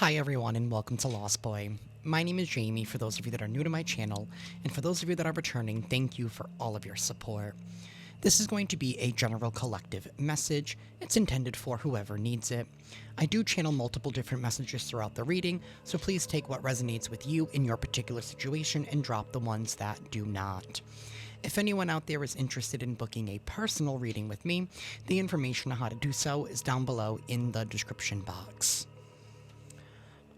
Hi everyone and welcome to Lost Boy. My name is Jamie for those of you that are new to my channel, and for those of you that are returning, thank you for all of your support. This is going to be a general collective message. It's intended for whoever needs it. I do channel multiple different messages throughout the reading, so please take what resonates with you in your particular situation and drop the ones that do not. If anyone out there is interested in booking a personal reading with me, the information on how to do so is down below in the description box.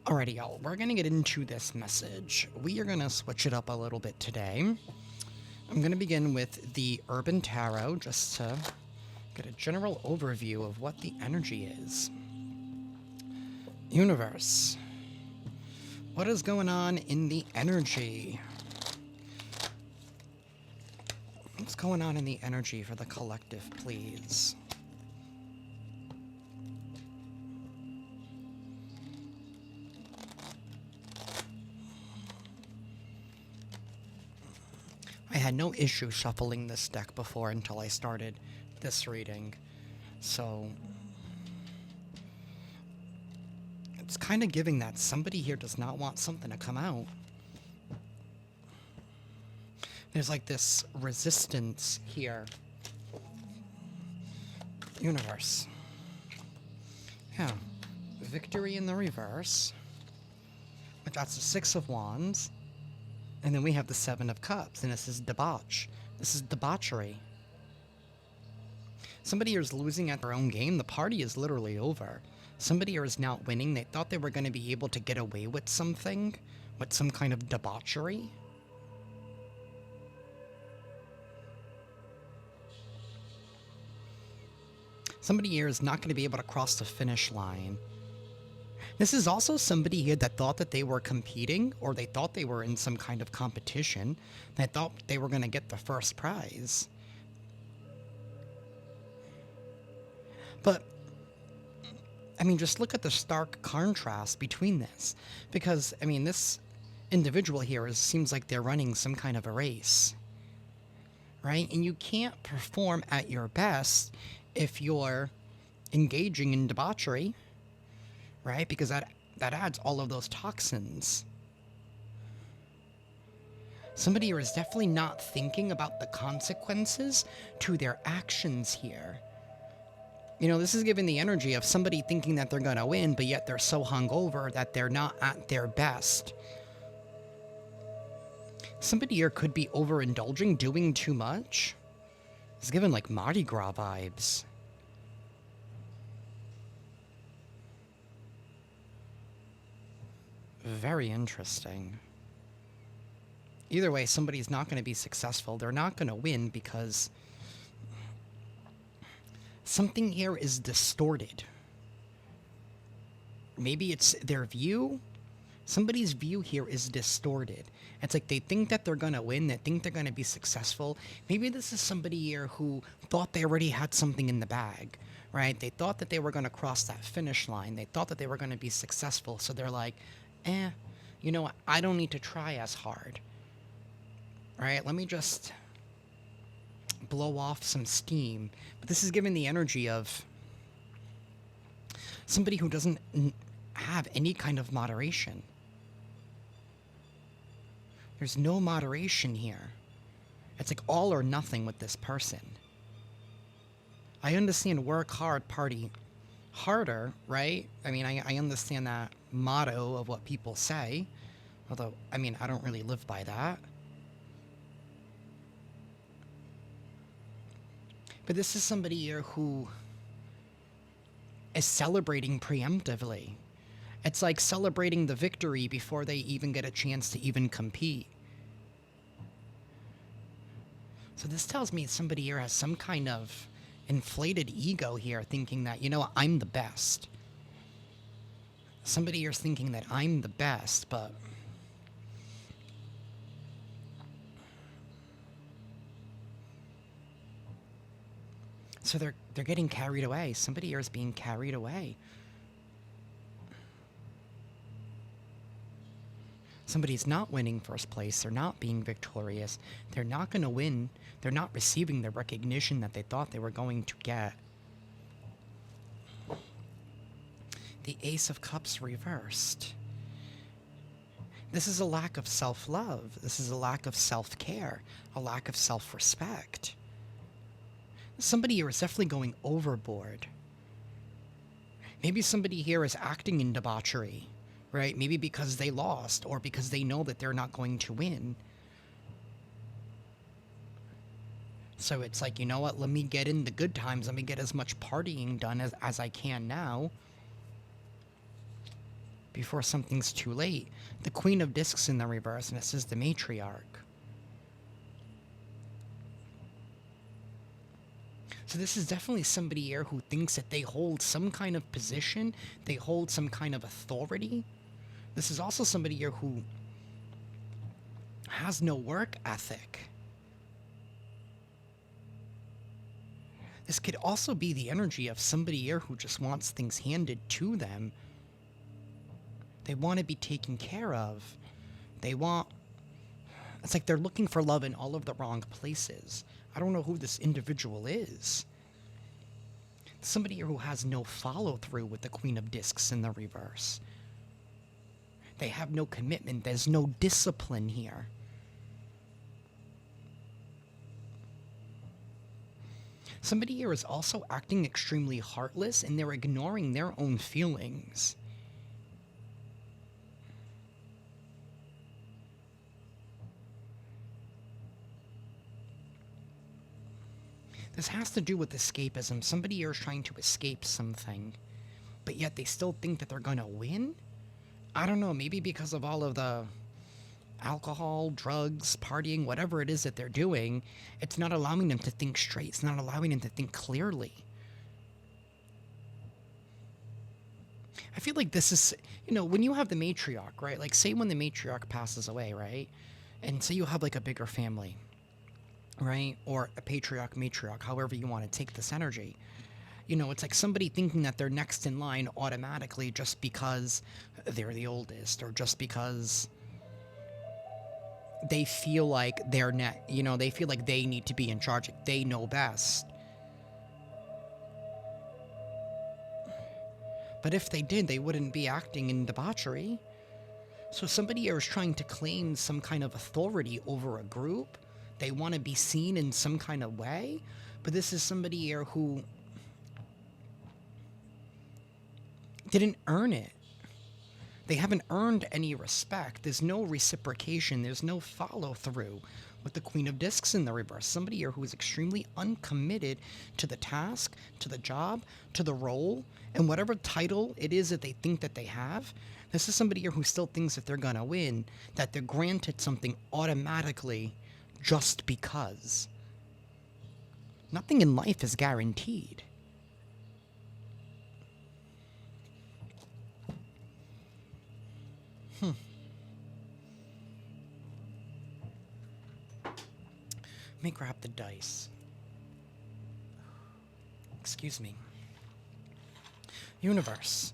Alrighty, y'all, we're gonna get into this message. We are gonna switch it up a little bit today. I'm gonna begin with the Urban Tarot just to get a general overview of what the energy is. Universe, what is going on in the energy? What's going on in the energy for the collective, please? I had no issue shuffling this deck before until I started this reading, so it's kind of giving that somebody here does not want something to come out. There's like this resistance here. Universe. Yeah. Victory in the reverse. But that's the Six of Wands. And then we have the Seven of Cups, and this is debauch. This is debauchery. Somebody here is losing at their own game. The party is literally over. Somebody here is not winning. They thought they were going to be able to get away with something, with some kind of debauchery. Somebody here is not going to be able to cross the finish line. This is also somebody here that thought that they were competing, or they thought they were in some kind of competition. They thought they were going to get the first prize. But, I mean, just look at the stark contrast between this. Because, I mean, this individual here seems like they're running some kind of a race. Right? And you can't perform at your best if you're engaging in debauchery. Right? Because that adds all of those toxins. Somebody here is definitely not thinking about the consequences to their actions here. You know, this is giving the energy of somebody thinking that they're gonna win, but yet they're so hungover that they're not at their best. Somebody here could be overindulging, doing too much. It's given like Mardi Gras vibes. Very interesting. Either way, somebody's not going to be successful. They're not going to win because something here is distorted. Maybe it's their view. Somebody's view here is distorted. It's like they think that they're going to win. They think they're going to be successful. Maybe this is somebody here who thought they already had something in the bag, right? They thought that they were going to cross that finish line. They thought that they were going to be successful. So they're like, you know what? I don't need to try as hard. Right? Let me just blow off some steam. But this is giving the energy of somebody who doesn't have any kind of moderation. There's no moderation here. It's like all or nothing with this person. I understand work hard, party harder, right? I mean, I understand that motto of what people say. Although, I mean, I don't really live by that. But this is somebody here who is celebrating preemptively. It's like celebrating the victory before they even get a chance to even compete. So this tells me somebody here has some kind of inflated ego here, thinking that, you know what, I'm the best. Somebody here's thinking that I'm the best, but so they're getting carried away. Somebody here is being carried away. Somebody's not winning first place. They're not being victorious. They're not going to win. They're not receiving the recognition that they thought they were going to get. The Ace of Cups reversed. This is a lack of self-love. This is a lack of self-care, a lack of self-respect. Somebody here is definitely going overboard. Maybe somebody here is acting in debauchery, right? Maybe because they lost or because they know that they're not going to win. So it's like, you know what, let me get in the good times. Let me get as much partying done as I can now before something's too late. The Queen of Discs in the reverse, and this is the Matriarch. So this is definitely somebody here who thinks that they hold some kind of position, they hold some kind of authority. This is also somebody here who has no work ethic. This could also be the energy of somebody here who just wants things handed to them. They want to be taken care of. It's like they're looking for love in all of the wrong places. I don't know who this individual is. Somebody here who has no follow-through with the Queen of Discs in the reverse. They have no commitment. There's no discipline here. Somebody here is also acting extremely heartless, and they're ignoring their own feelings. This has to do with escapism. Somebody here is trying to escape something, but yet they still think that they're going to win? I don't know, maybe because of all of the alcohol, drugs, partying, whatever it is that they're doing, it's not allowing them to think straight. It's not allowing them to think clearly. I feel like this is, when you have the matriarch, right? Like, say when the matriarch passes away, right? And say you have, like, a bigger family, right? Or a patriarch, matriarch, however you want to take this energy. It's like somebody thinking that they're next in line automatically just because they're the oldest, or just because they feel like they feel like they need to be in charge. They know best. But if they did, they wouldn't be acting in debauchery. So somebody here is trying to claim some kind of authority over a group. They want to be seen in some kind of way. But this is somebody here who didn't earn it. They haven't earned any respect. There's no reciprocation. There's no follow-through with the Queen of Discs in the reverse. Somebody here who is extremely uncommitted to the task, to the job, to the role, and whatever title it is that they think that they have. This is somebody here who still thinks that they're going to win, that they're granted something automatically just because. Nothing in life is guaranteed. Let me grab the dice. Excuse me. Universe,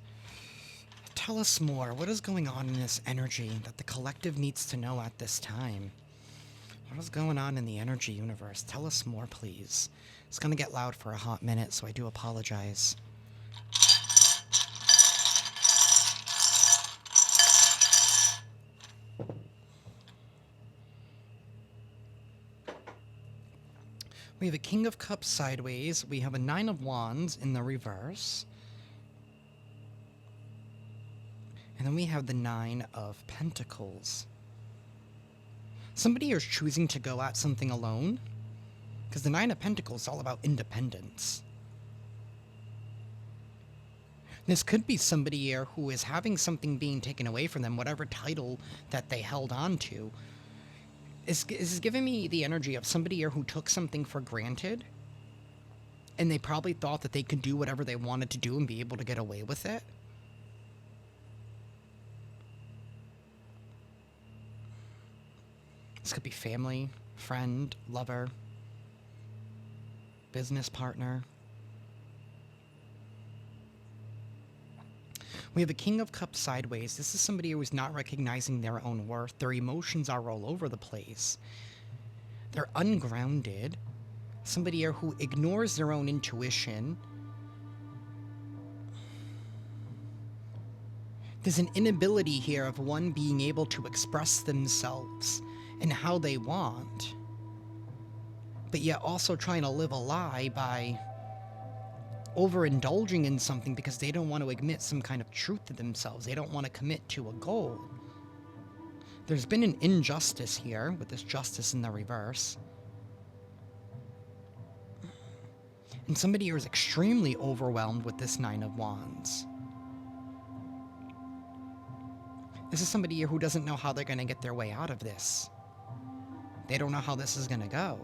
tell us more. What is going on in this energy that the collective needs to know at this time? What is going on in the energy universe? Tell us more, please. It's going to get loud for a hot minute, so I do apologize. We have a King of Cups sideways. We have a Nine of Wands in the reverse. And then we have the Nine of Pentacles. Somebody here is choosing to go at something alone. Because the Nine of Pentacles is all about independence. This could be somebody here who is having something being taken away from them, whatever title that they held on to. This is giving me the energy of somebody here who took something for granted, and they probably thought that they could do whatever they wanted to do and be able to get away with it. This could be family, friend, lover, business partner. We have a King of Cups sideways. This is somebody who is not recognizing their own worth. Their emotions are all over the place. They're ungrounded. Somebody here who ignores their own intuition. There's an inability here of one being able to express themselves and how they want, but yet also trying to live a lie by overindulging in something because they don't want to admit some kind of truth to themselves. They don't want to commit to a goal. There's been an injustice here with this justice in the reverse. And somebody here is extremely overwhelmed with this Nine of Wands. This is somebody here who doesn't know how they're going to get their way out of this. They don't know how this is going to go.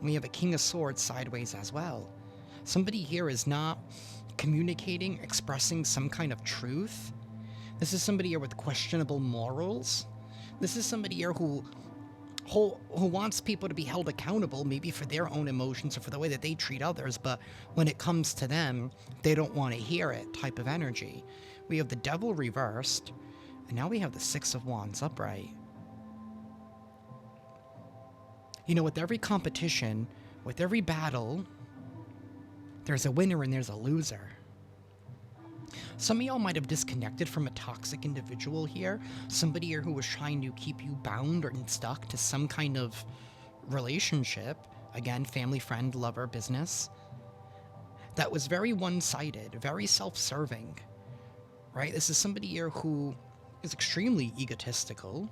We have a King of Swords sideways as well. Somebody here is not communicating, expressing some kind of truth. This is somebody here with questionable morals. This is somebody here who wants people to be held accountable, maybe for their own emotions or for the way that they treat others, but when it comes to them, they don't want to hear it type of energy. We have the Devil reversed, and now we have the Six of Wands upright. You know, with every competition, with every battle, there's a winner and there's a loser. Some of y'all might have disconnected from a toxic individual here. Somebody here who was trying to keep you bound or stuck to some kind of relationship. Again, family, friend, lover, business. That was very one-sided, very self-serving, right? This is somebody here who is extremely egotistical,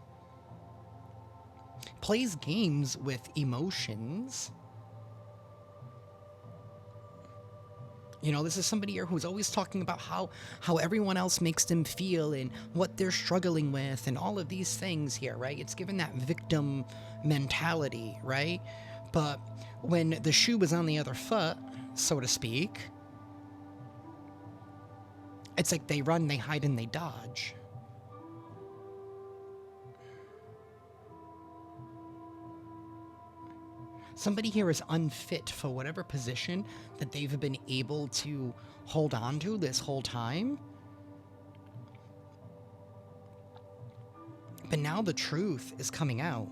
plays games with emotions. You know, this is somebody here who's always talking about how everyone else makes them feel and what they're struggling with and all of these things here, right? It's given that victim mentality, right? But when the shoe was on the other foot, so to speak, it's like they run, they hide, and they dodge. Somebody here is unfit for whatever position that they've been able to hold on to this whole time. But now the truth is coming out.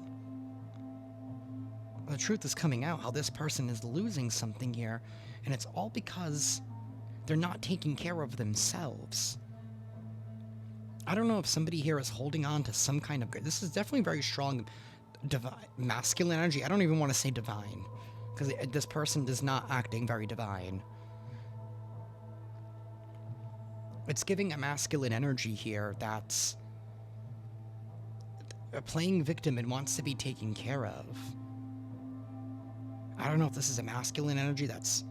The truth is coming out how this person is losing something here, and it's all because they're not taking care of themselves. I don't know if somebody here is holding on to some kind of... This is definitely very strong divine, masculine energy. I don't even want to say divine, because this person is not acting very divine. It's giving a masculine energy here that's playing victim and wants to be taken care of. I don't know if this is a masculine energy that's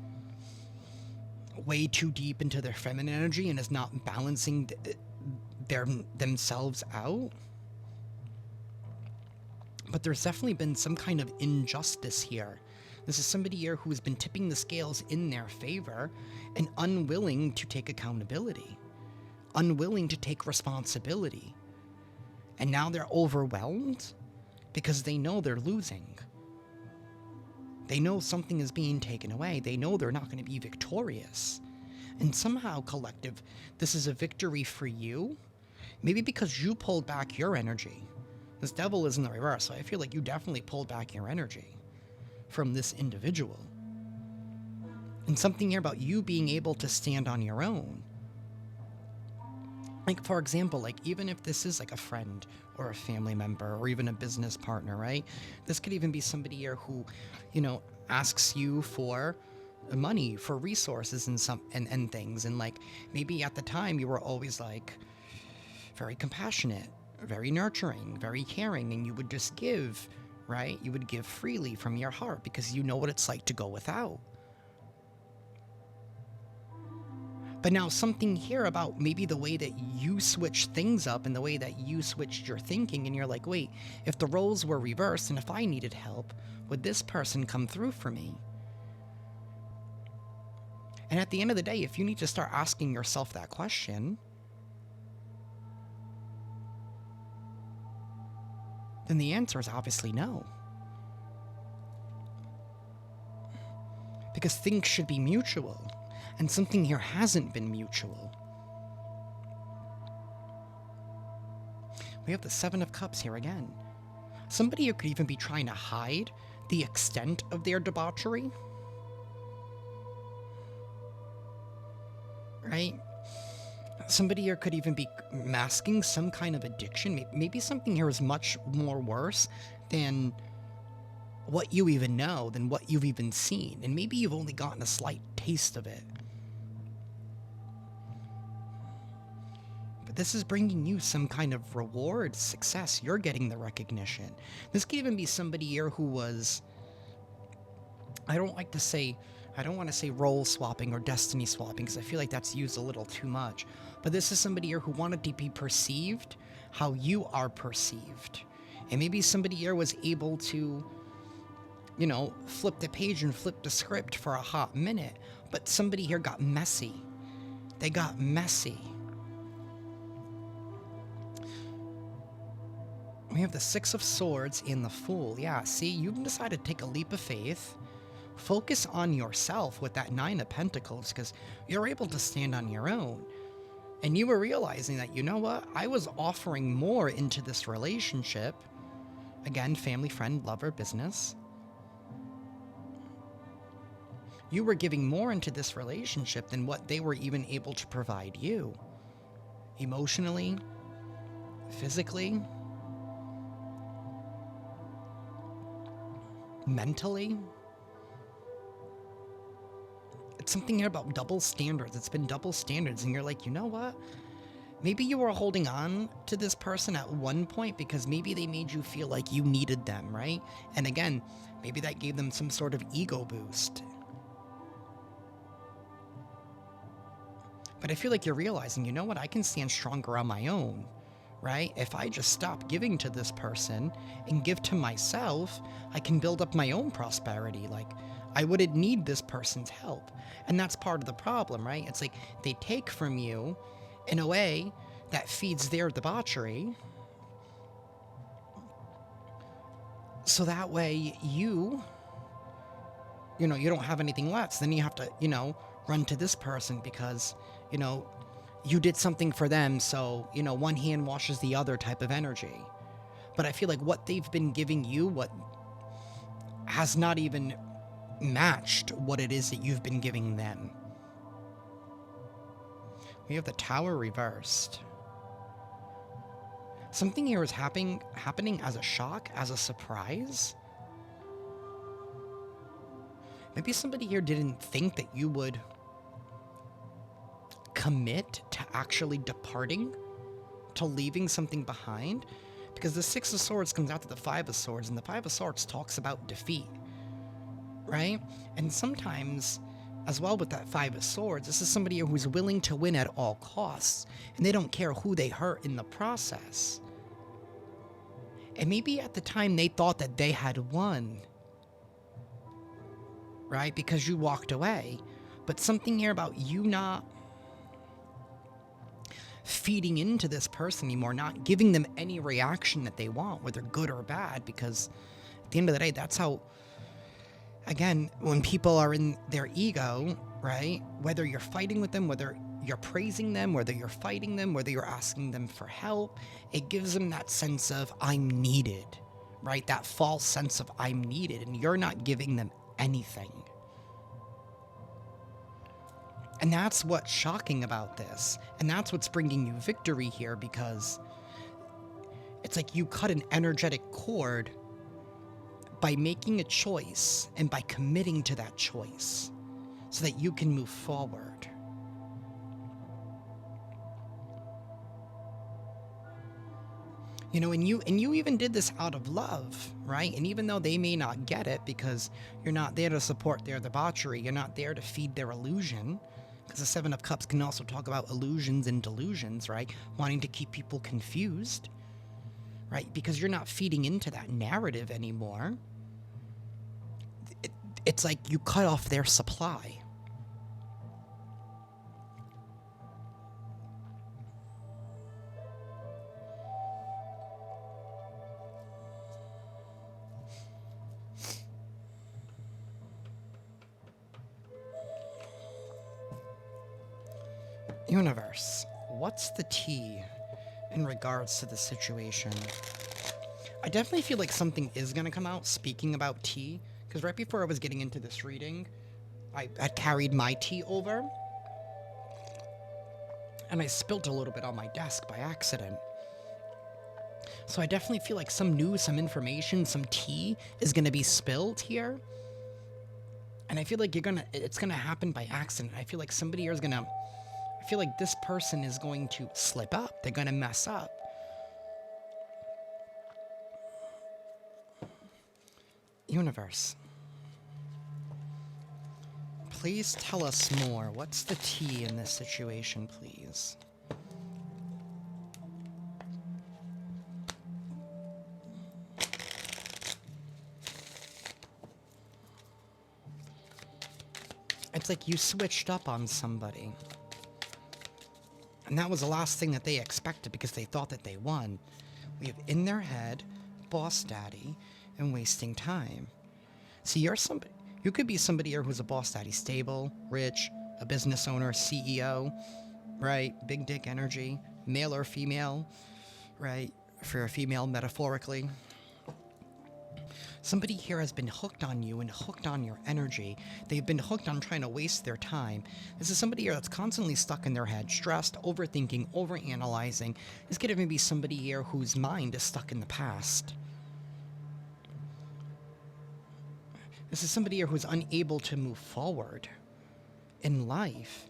way too deep into their feminine energy and is not balancing themselves out. But there's definitely been some kind of injustice here. This is somebody here who has been tipping the scales in their favor and unwilling to take accountability, unwilling to take responsibility. And now they're overwhelmed because they know they're losing. They know something is being taken away. They know they're not going to be victorious. And somehow, collective, this is a victory for you. Maybe because you pulled back your energy. This Devil is in the reverse, so I feel like you definitely pulled back your energy from this individual. And something here about you being able to stand on your own. Like, for example, like, even if this is like a friend or a family member or even a business partner, right? This could even be somebody here who, you know, asks you for money, for resources and things. And like, maybe at the time you were always like very compassionate, very nurturing, very caring, and you would just give, right? You would give freely from your heart because you know what it's like to go without. But now something here about maybe the way that you switch things up and the way that you switched your thinking, and you're like, wait, if the roles were reversed and if I needed help, would this person come through for me? And at the end of the day, if you need to start asking yourself that question, then the answer is obviously no. Because things should be mutual, and something here hasn't been mutual. We have the Seven of Cups here again. Somebody here could even be trying to hide the extent of their debauchery. Right? Somebody here could even be masking some kind of addiction. Maybe something here is much more worse than what you even know, than what you've even seen. And maybe you've only gotten a slight taste of it. But this is bringing you some kind of reward, success. You're getting the recognition. This could even be somebody here who was, I don't want to say role swapping or destiny swapping, because I feel like that's used a little too much. But this is somebody here who wanted to be perceived how you are perceived. And maybe somebody here was able to, flip the page and flip the script for a hot minute. But somebody here got messy. They got messy. We have the Six of Swords and the Fool. Yeah, see, you've decided to take a leap of faith. Focus on yourself with that Nine of Pentacles, because you're able to stand on your own. And you were realizing that, you know what? I was offering more into this relationship. Again, family, friend, lover, business. You were giving more into this relationship than what they were even able to provide you. Emotionally, physically, mentally. It's something here about double standards. It's been double standards, and you're like, you know what? Maybe you were holding on to this person at one point because maybe they made you feel like you needed them, right? And again, maybe that gave them some sort of ego boost. But I feel like you're realizing, you know what? I can stand stronger on my own, right? If I just stop giving to this person and give to myself, I can build up my own prosperity. Like, I wouldn't need this person's help. And that's part of the problem, right? It's like they take from you in a way that feeds their debauchery. So that way you don't have anything left. So then you have to, run to this person because, you did something for them. So, one hand washes the other type of energy. But I feel like what they've been giving you, what has not even matched what it is that you've been giving them. We have the Tower reversed. Something here is happening as a shock, as a surprise. Maybe somebody here didn't think that you would commit to actually departing, to leaving something behind. Because the Six of Swords comes out to the Five of Swords, and the Five of Swords talks about defeat. Right? And sometimes, as well with that Five of Swords, this is somebody who's willing to win at all costs, and they don't care who they hurt in the process. And maybe at the time they thought that they had won, right? Because you walked away. But something here about you not feeding into this person anymore, not giving them any reaction that they want, whether good or bad, because at the end of the day, that's how, again, when people are in their ego, right? Whether you're fighting with them, whether you're praising them, whether you're fighting them, whether you're asking them for help, it gives them that sense of I'm needed, right? That false sense of I'm needed, and you're not giving them anything. And that's what's shocking about this. And that's what's bringing you victory here, because it's like you cut an energetic cord by making a choice and by committing to that choice so that you can move forward. And you even did this out of love, right? And even though they may not get it because you're not there to support their debauchery, you're not there to feed their illusion, because the Seven of Cups can also talk about illusions and delusions, right? Wanting to keep people confused, right? Because you're not feeding into that narrative anymore. It's like you cut off their supply. Universe, what's the tea in regards to the situation? I definitely feel like something is going to come out speaking about tea, because right before I was getting into this reading, I had carried my tea over. and I spilt a little bit on my desk by accident. So I definitely feel like some news, some information, some tea is going to be spilled here. And I feel like it's going to happen by accident. I feel like somebody here is going to, I feel like this person is going to slip up. They're going to mess up. Universe, please tell us more. What's the tea in this situation, please? It's like you switched up on somebody. And that was the last thing that they expected because they thought that they won. We have in their head, boss daddy, and wasting time. See, you could be somebody here who's a boss daddy, stable, rich, a business owner, CEO, right? Big dick energy, male or female, right? For a female, metaphorically. Somebody here has been hooked on you and hooked on your energy. They've been hooked on trying to waste their time. This is somebody here that's constantly stuck in their head, stressed, overthinking, overanalyzing. This could even be somebody here whose mind is stuck in the past. This is somebody here who's unable to move forward in life.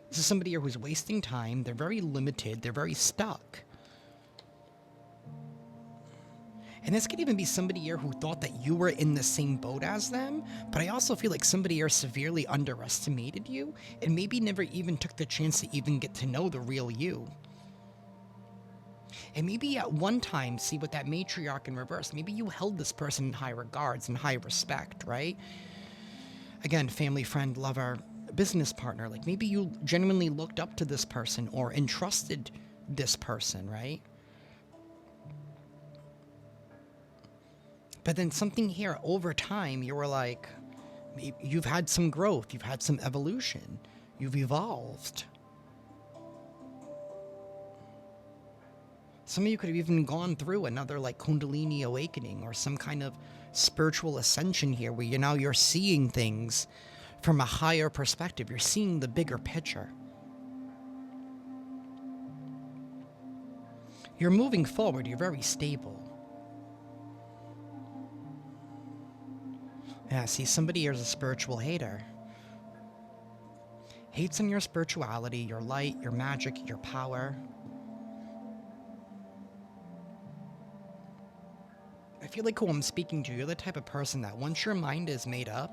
This is somebody here who's wasting time. They're very limited. They're very stuck. And this could even be somebody here who thought that you were in the same boat as them, but I also feel like somebody here severely underestimated you and maybe never even took the chance to even get to know the real you. And maybe at one time, see with that matriarch in reverse, maybe you held this person in high regards and high respect, right? Again, family, friend, lover, business partner, like maybe you genuinely looked up to this person or entrusted this person, right? But then something here over time, you were like, you've had some growth, you've had some evolution, you've evolved. Some of you could have even gone through another like Kundalini awakening or some kind of spiritual ascension here where you're seeing things from a higher perspective. You're seeing the bigger picture. You're moving forward. You're very stable. Yeah, see, somebody here is a spiritual hater. Hates on your spirituality, your light, your magic, your power. I feel like who I'm speaking to, you're the type of person that once your mind is made up,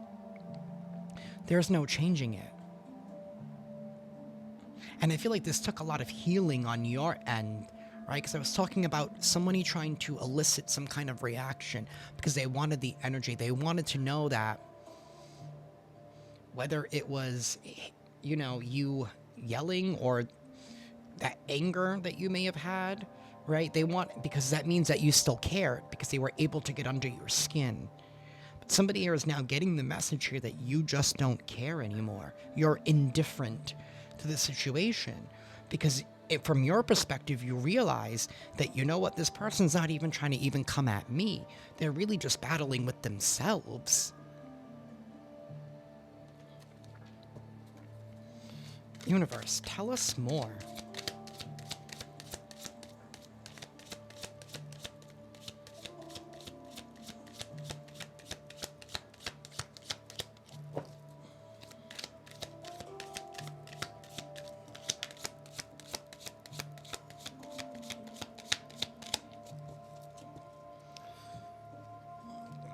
there's no changing it. And I feel like this took a lot of healing on your end, right? Because I was talking about somebody trying to elicit some kind of reaction because they wanted the energy. They wanted to know that whether it was, you yelling or that anger that you may have had, right? Because that means that you still care because they were able to get under your skin. But somebody here is now getting the message here that you just don't care anymore. You're indifferent to the situation because from your perspective, you realize that, you know what, this person's not even trying to even come at me. They're really just battling with themselves. Universe, tell us more.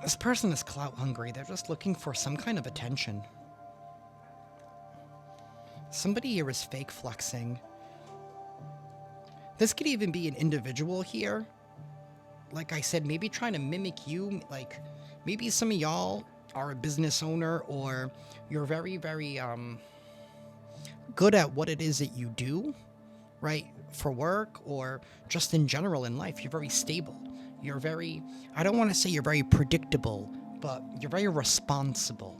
This person is clout hungry. They're just looking for some kind of attention. Somebody here is fake flexing. This could even be an individual here. Like I said, maybe trying to mimic you. Like maybe some of y'all are a business owner or you're very, very good at what it is that you do, right? For work or just in general in life. You're very stable. You're very, I don't want to say you're very predictable, but you're very responsible.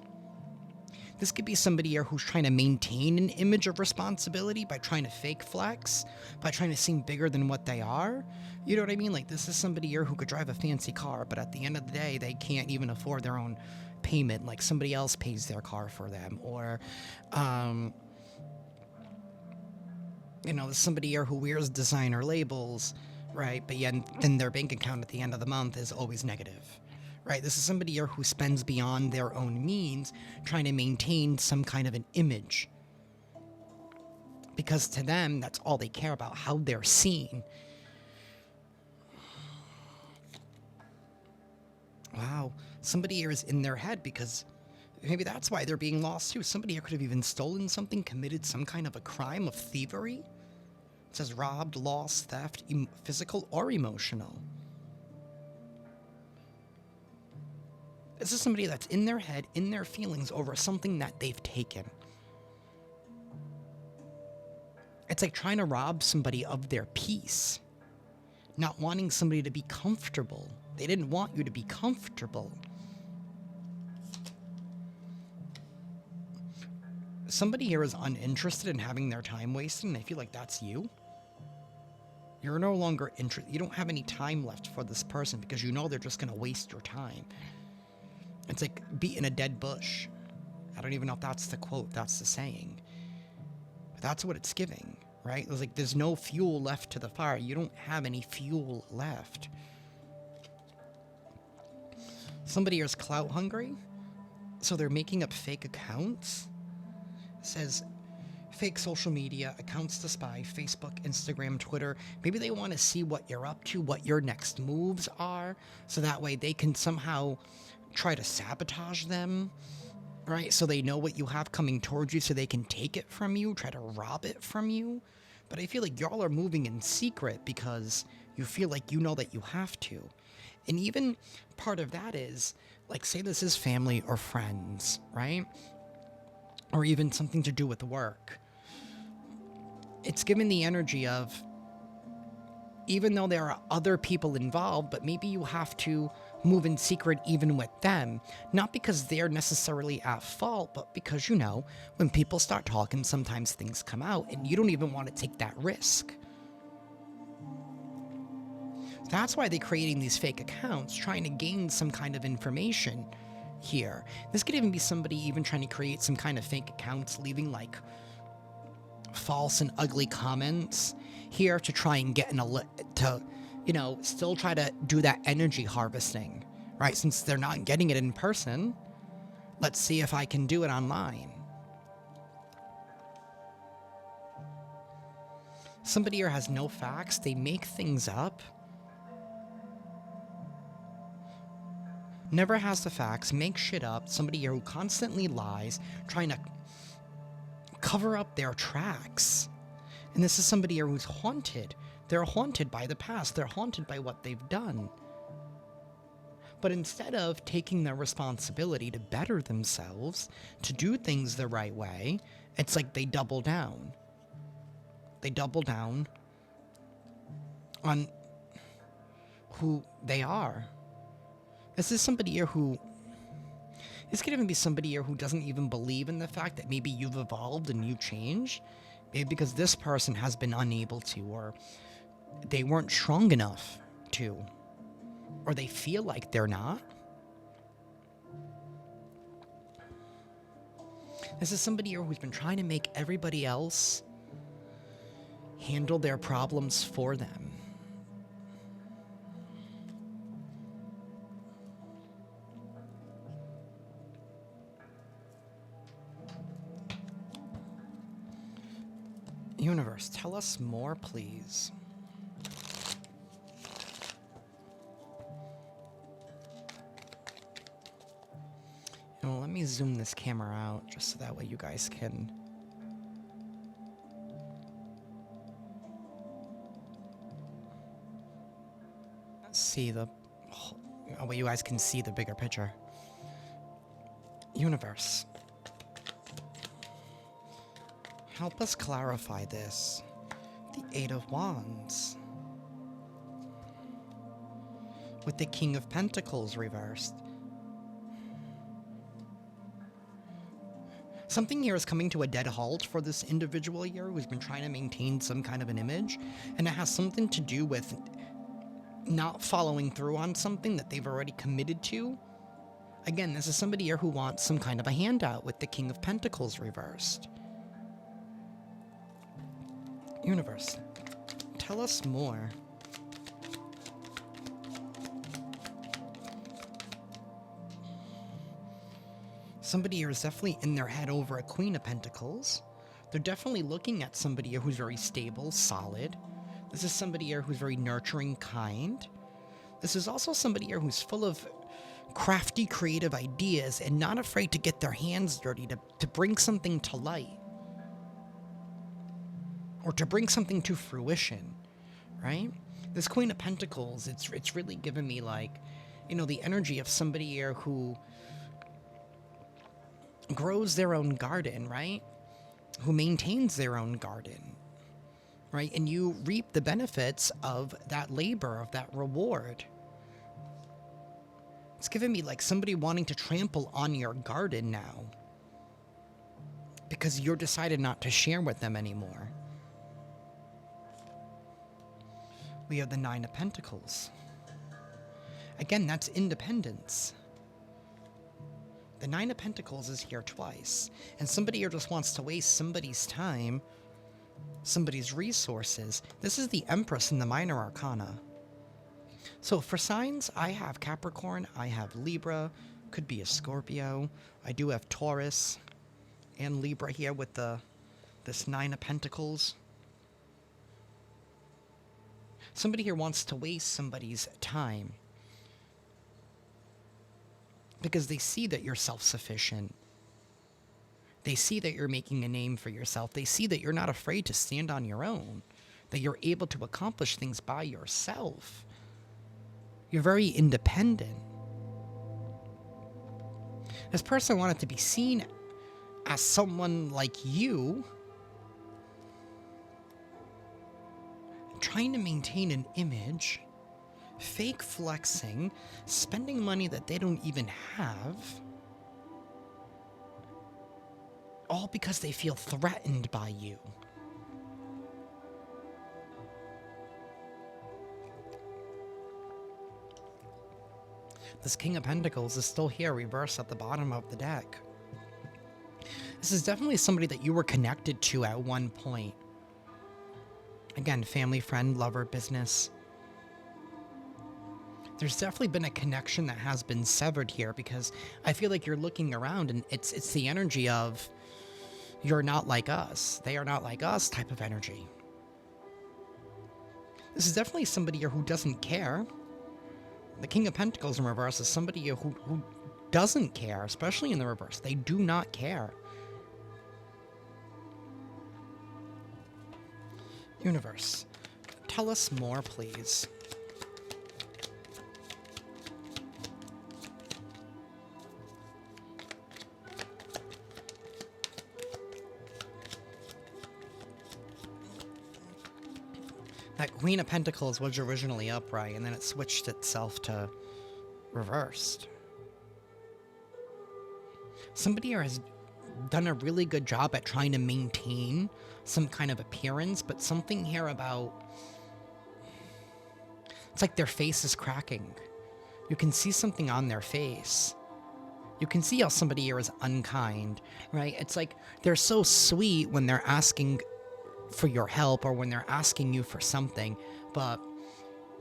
This could be somebody here who's trying to maintain an image of responsibility by trying to fake flex, by trying to seem bigger than what they are. You know what I mean? Like this is somebody here who could drive a fancy car, but at the end of the day, they can't even afford their own payment. Like somebody else pays their car for them. Or There's somebody here who wears designer labels, right? But yet, then their bank account at the end of the month is always negative, right? This is somebody here who spends beyond their own means trying to maintain some kind of an image. Because to them, that's all they care about, how they're seen. Wow, somebody here is in their head because maybe that's why they're being lost too. Somebody here could have even stolen something, committed some kind of a crime of thievery. It says robbed, lost, theft, physical or emotional. This is somebody that's in their head, in their feelings over something that they've taken. It's like trying to rob somebody of their peace. Not wanting somebody to be comfortable. They didn't want you to be comfortable. Somebody here is uninterested in having their time wasted, and I feel like that's you. You're no longer interested. You don't have any time left for this person because you know they're just going to waste your time. It's like beating a dead bush. I don't even know if that's the quote, that's the saying. But that's what it's giving, right? It's like there's no fuel left to the fire. You don't have any fuel left. Somebody here is clout hungry, so they're making up fake accounts. It says fake social media, accounts to spy, Facebook, Instagram, Twitter. Maybe they want to see what you're up to, what your next moves are, so that way they can somehow try to sabotage them, right? So they know what you have coming towards you so they can take it from you, try to rob it from you. But I feel like y'all are moving in secret because you feel like you know that you have to. And even part of that is, like, say this is family or friends, right? Or even something to do with work. It's given the energy of, even though there are other people involved, but maybe you have to move in secret even with them. Not because they're necessarily at fault, but because, when people start talking, sometimes things come out and you don't even want to take that risk. That's why they're creating these fake accounts, trying to gain some kind of information here. This could even be somebody even trying to create some kind of fake accounts, leaving like false and ugly comments here to try and get still try to do that energy harvesting, right? Since they're not getting it in person, let's see if I can do it online. Somebody here has no facts. They make things up. Never has the facts, makes shit up. Somebody here who constantly lies, trying to cover up their tracks. And this is somebody here who's haunted. They're haunted by the past. They're haunted by what they've done. But instead of taking their responsibility to better themselves, to do things the right way, it's like they double down. They double down on who they are. This is somebody here who... This could even be somebody here who doesn't even believe in the fact that maybe you've evolved and you've changed. Maybe because this person has been unable to, or they weren't strong enough to, or they feel like they're not. This is somebody here who's been trying to make everybody else handle their problems for them. Universe, tell us more, please. Let me zoom this camera out just so that way you guys can see the you guys can see the bigger picture. Universe, help us clarify this. The Eight of Wands. With the King of Pentacles reversed. Something here is coming to a dead halt for this individual here who's been trying to maintain some kind of an image. And it has something to do with not following through on something that they've already committed to. Again, this is somebody here who wants some kind of a handout with the King of Pentacles reversed. Universe, tell us more. Somebody here is definitely in their head over a Queen of Pentacles. They're definitely looking at somebody here who's very stable, solid. This is somebody here who's very nurturing, kind. This is also somebody here who's full of crafty, creative ideas and not afraid to get their hands dirty to bring something to light. Or to bring something to fruition, right? This Queen of Pentacles, it's really given me like, you know, the energy of somebody here who grows their own garden, right? Who maintains their own garden, right? And you reap the benefits of that labor, of that reward. It's given me like somebody wanting to trample on your garden now because you're decided not to share with them anymore. We have the Nine of Pentacles. Again, that's independence. The Nine of Pentacles is here twice, and somebody here just wants to waste somebody's time, somebody's resources. This is the Empress in the Minor Arcana. So for signs, I have Capricorn, I have Libra, could be a Scorpio. I do have Taurus and Libra here with this Nine of Pentacles. Somebody here wants to waste somebody's time because they see that you're self-sufficient. They see that you're making a name for yourself. They see that you're not afraid to stand on your own, that you're able to accomplish things by yourself. You're very independent. This person wanted to be seen as someone like you, trying to maintain an image, fake flexing, spending money that they don't even have, all because they feel threatened by you. This King of Pentacles is still here, reversed at the bottom of the deck. This is definitely somebody that you were connected to at one point. Again, family, friend, lover, business. There's definitely been a connection that has been severed here because I feel like you're looking around and it's the energy of you're not like us, they are not like us type of energy. This is definitely somebody here who doesn't care. The King of Pentacles in reverse is somebody here who doesn't care, especially in the reverse. They do not care. Universe, tell us more, please. That Queen of Pentacles was originally upright, and then it switched itself to reversed. Somebody here has done a really good job at trying to maintain some kind of appearance, but something here about... It's like their face is cracking. You can see something on their face. You can see how somebody here is unkind, right? It's like they're so sweet when they're asking for your help or when they're asking you for something, but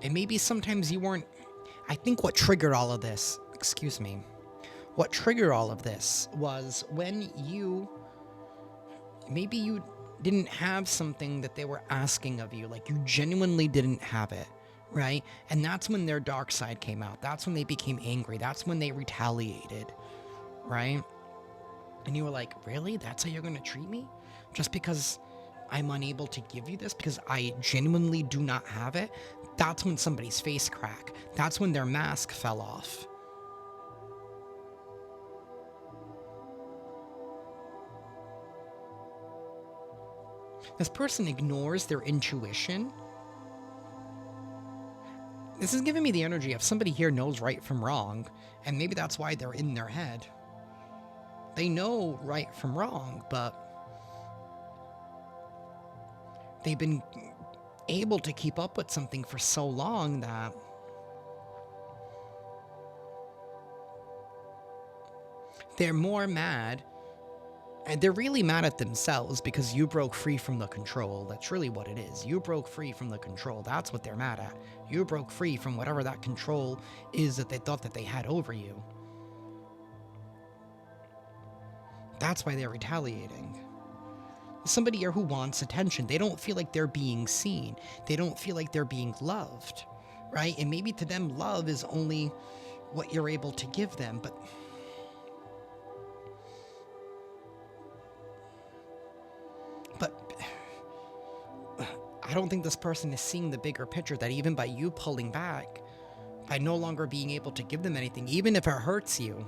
it maybe sometimes you weren't... I think what triggered all of this, excuse me, what triggered all of this was when maybe you didn't have something that they were asking of you, like you genuinely didn't have it, right? And that's when their dark side came out. That's when they became angry. That's when they retaliated, right? And you were like, really? That's how you're going to treat me? Just because I'm unable to give you this, because I genuinely do not have it? That's when somebody's face cracked. That's when their mask fell off. This person ignores their intuition. This is giving me the energy of somebody here knows right from wrong, and maybe that's why they're in their head. They know right from wrong, but they've been able to keep up with something for so long that they're more mad And they're really mad at themselves because you broke free from the control. That's really what it is. You broke free from the control. That's what they're mad at. You broke free from whatever that control is that they thought that they had over you. That's why they're retaliating. Somebody here who wants attention. They don't feel like they're being seen. They don't feel like they're being loved, right? And maybe to them, love is only what you're able to give them, but I don't think this person is seeing the bigger picture, that even by you pulling back, by no longer being able to give them anything, even if it hurts you,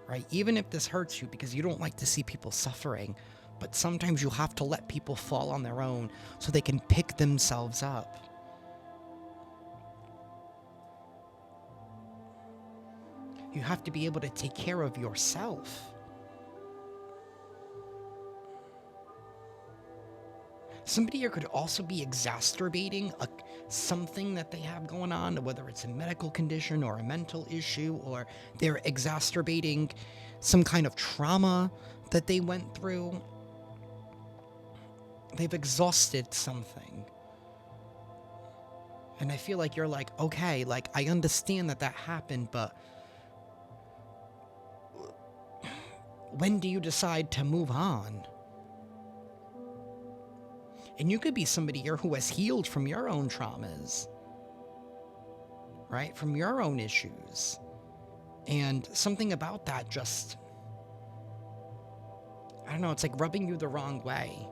right? Even if this hurts you because you don't like to see people suffering, but sometimes you have to let people fall on their own so they can pick themselves up. You have to be able to take care of yourself. Somebody here could also be exacerbating something that they have going on, whether it's a medical condition or a mental issue, or they're exacerbating some kind of trauma that they went through. They've exhausted something. And I feel like you're like, okay, like I understand that happened, but when do you decide to move on? And you could be somebody here who has healed from your own traumas, right? From your own issues. And something about that just, I don't know, it's like rubbing you the wrong way.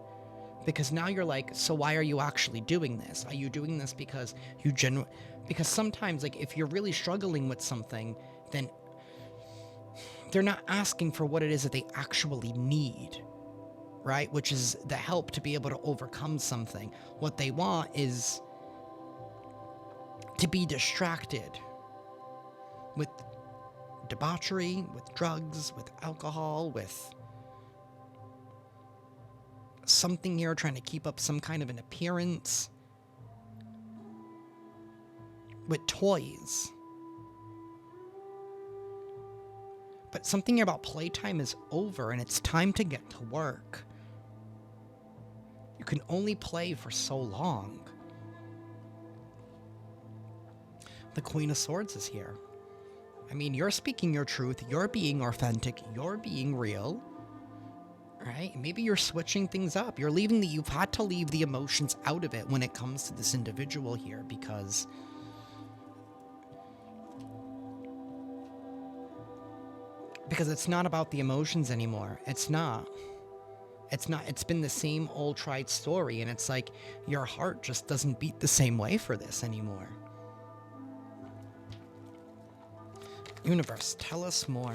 Because now you're like, so why are you actually doing this? Are you doing this because because sometimes, like, if you're really struggling with something, then they're not asking for what it is that they actually need. Right? Which is the help to be able to overcome something. What they want is to be distracted with debauchery, with drugs, with alcohol, with something here trying to keep up some kind of an appearance, with toys. But something about playtime is over and it's time to get to work. You can only play for so long. The Queen of Swords is here. I mean, you're speaking your truth, you're being authentic, you're being real, right? Maybe you're switching things up. You've had to leave the emotions out of it when it comes to this individual here, because it's not about the emotions anymore. It's not. It's been the same old tried story, and it's like your heart just doesn't beat the same way for this anymore. Universe, tell us more.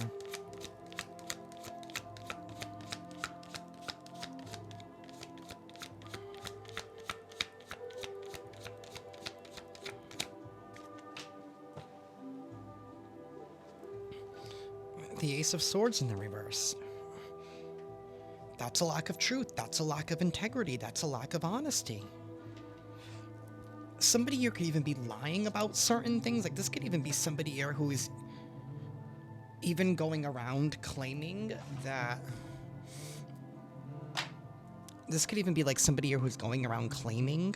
The Ace of Swords in the reverse. That's a lack of truth. That's a lack of integrity. That's a lack of honesty. Somebody here could even be lying about certain things. Like, this could even be somebody here who is even going around claiming that... This could even be like somebody here who's going around claiming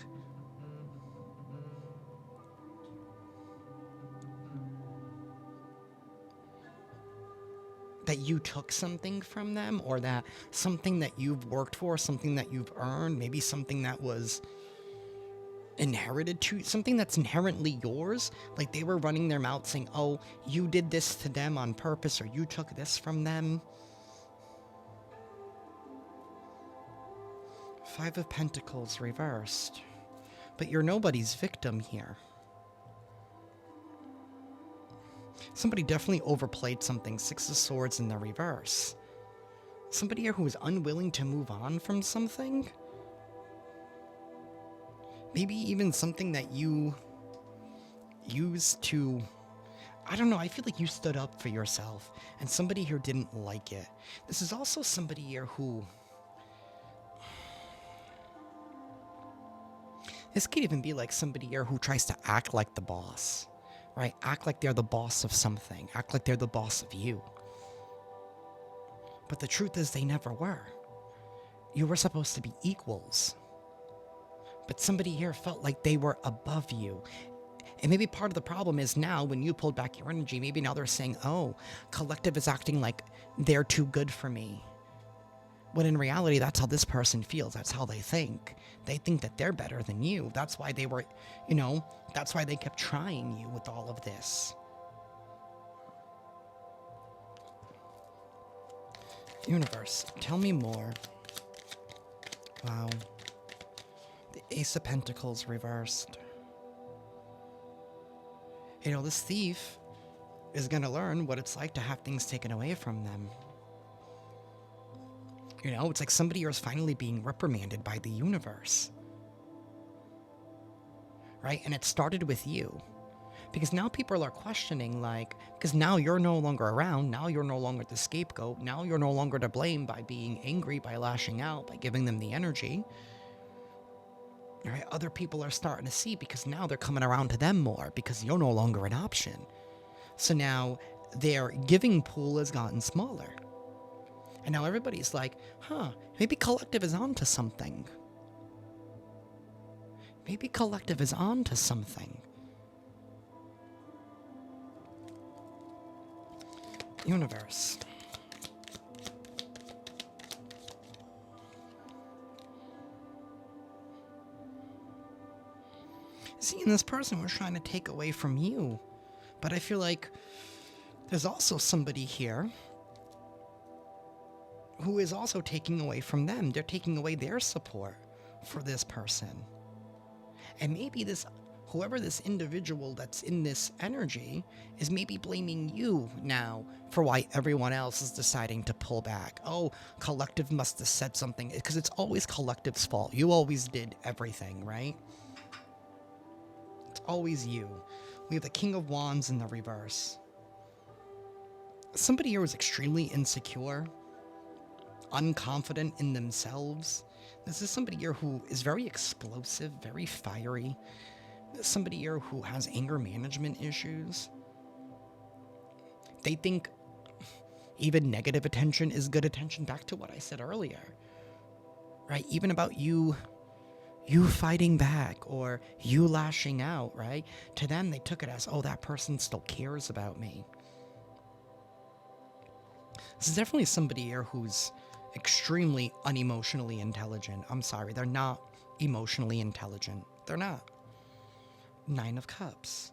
that you took something from them, or that something that you've worked for, something that you've earned, maybe something that was inherited to, something that's inherently yours. Like, they were running their mouth saying, oh, you did this to them on purpose, or you took this from them. Five of Pentacles reversed. But you're nobody's victim here. Somebody definitely overplayed something. Six of Swords in the reverse. Somebody here who is unwilling to move on from something. Maybe even something that you used to... I don't know, I feel like you stood up for yourself, and somebody here didn't like it. This is also somebody here who... This could even be like somebody here who tries to act like the boss. Right? Act like they're the boss of something. Act like they're the boss of you. But the truth is they never were. You were supposed to be equals. But somebody here felt like they were above you. And maybe part of the problem is now when you pulled back your energy, maybe now they're saying, oh, collective is acting like they're too good for me. When in reality, that's how this person feels. That's how they think. They think that they're better than you. That's why they were, that's why they kept trying you with all of this. Universe, tell me more. Wow. The Ace of Pentacles reversed. This thief is going to learn what it's like to have things taken away from them. It's like somebody is finally being reprimanded by the universe. Right? And it started with you. Because now people are questioning, because now you're no longer around, now you're no longer the scapegoat, now you're no longer to blame by being angry, by lashing out, by giving them the energy. Right? Other people are starting to see because now they're coming around to them more because you're no longer an option. So now their giving pool has gotten smaller. And now everybody's like, maybe collective is on to something. Maybe collective is on to something. Universe. See, and this person was trying to take away from you. But I feel like there's also somebody here who is also taking away from them. They're taking away their support for this person. And maybe whoever this individual that's in this energy is maybe blaming you now for why everyone else is deciding to pull back. Oh, collective must have said something. Because it's always collective's fault. You always did everything, right? It's always you. We have the King of Wands in the reverse. Somebody here was extremely insecure, unconfident in themselves. This is somebody here who is very explosive, very fiery. Somebody here who has anger management issues. They think even negative attention is good attention, back to what I said earlier. Right? Even about you fighting back or you lashing out, right? To them, they took it as, oh, that person still cares about me. This is definitely somebody here who's extremely unemotionally intelligent. I'm sorry, they're not emotionally intelligent. They're not. 9 of Cups.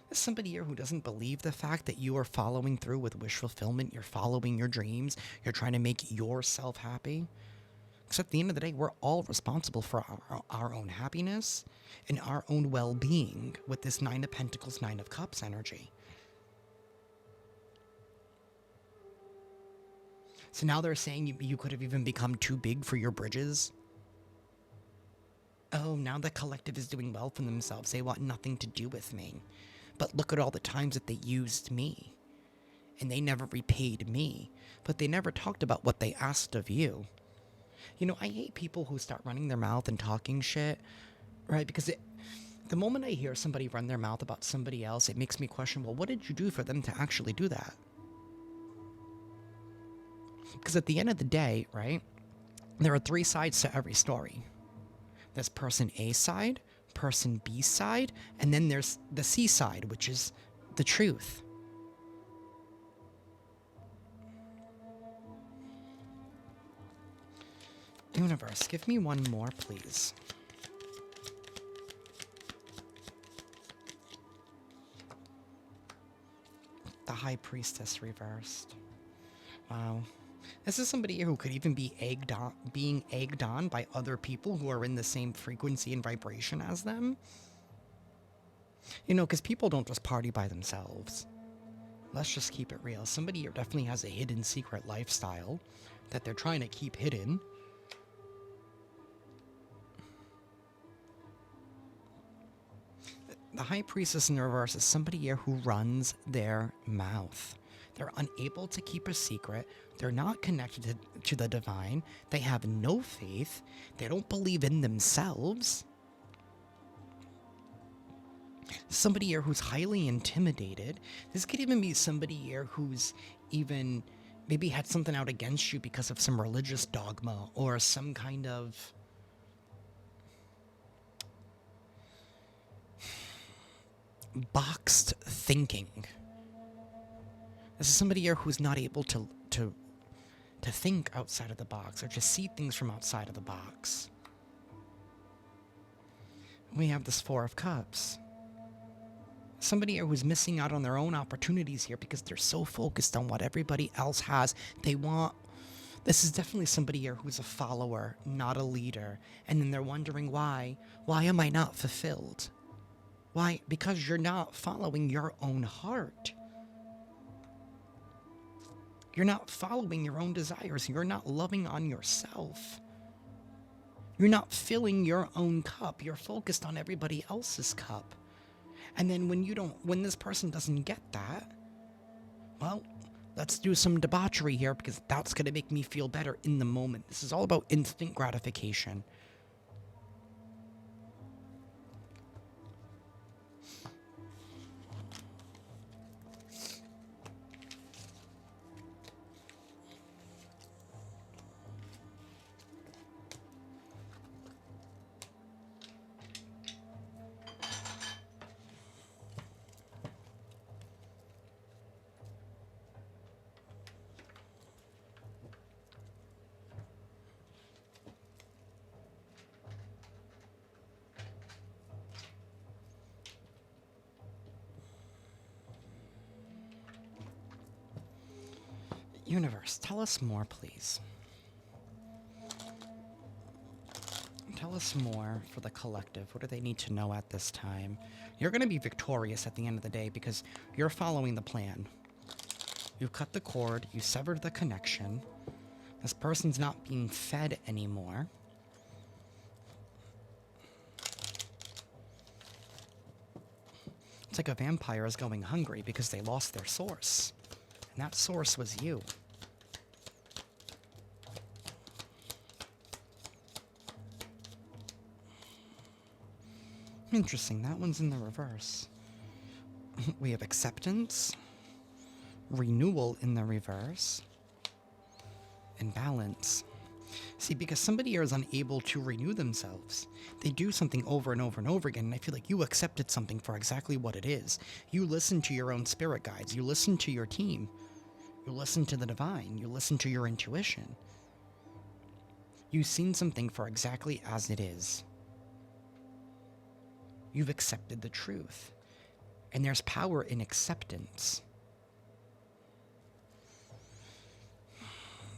There's somebody here who doesn't believe the fact that you are following through with wish fulfillment. You're following your dreams. You're trying to make yourself happy. Because at the end of the day, we're all responsible for our own happiness and our own well-being with this 9 of Pentacles, 9 of Cups energy. So now they're saying you could have even become too big for your bridges. Oh, now the collective is doing well for themselves. They want nothing to do with me. But look at all the times that they used me. And they never repaid me. But they never talked about what they asked of you. I hate people who start running their mouth and talking shit, right? Because the moment I hear somebody run their mouth about somebody else, it makes me question, well, what did you do for them to actually do that? Because at the end of the day, right, there are 3 sides to every story. There's person A side, person B side, and then there's the C side, which is the truth. Universe, give me one more, please. The High Priestess reversed. Wow. This is somebody who could even be being egged on by other people who are in the same frequency and vibration as them. Because people don't just party by themselves. Let's just keep it real. Somebody here definitely has a hidden secret lifestyle that they're trying to keep hidden. The High Priestess in the reverse is somebody here who runs their mouth. They're unable to keep a secret. They're not connected to the divine. They have no faith. They don't believe in themselves. somebody here who's highly intimidated. This could even be somebody here who's even, maybe had something out against you because of some religious dogma or some kind of boxed thinking. This is somebody here who's not able to think outside of the box or to see things from outside of the box. We have this Four of Cups. Somebody here who's missing out on their own opportunities here because they're so focused on what everybody else has. They want... This is definitely somebody here who's a follower, not a leader. And then they're wondering why. Why am I not fulfilled? Why? Because you're not following your own heart. You're not following your own desires. You're not loving on yourself. You're not filling your own cup. You're focused on everybody else's cup. And then when this person doesn't get that, well, let's do some debauchery here because that's going to make me feel better in the moment. This is all about instant gratification. Universe, tell us more, please. Tell us more for the collective. What do they need to know at this time? You're going to be victorious at the end of the day because you're following the plan. You cut the cord. You severed the connection. This person's not being fed anymore. It's like a vampire is going hungry because they lost their source. And that source was you. Interesting, that one's in the reverse. We have acceptance, renewal in the reverse, and balance. See, because somebody here is unable to renew themselves. They do something over and over and over again, and I feel like you accepted something for exactly what it is. You listen to your own spirit guides. You listen to your team. You listen to the divine. You listen to your intuition. You've seen something for exactly as it is. You've accepted the truth. And there's power in acceptance.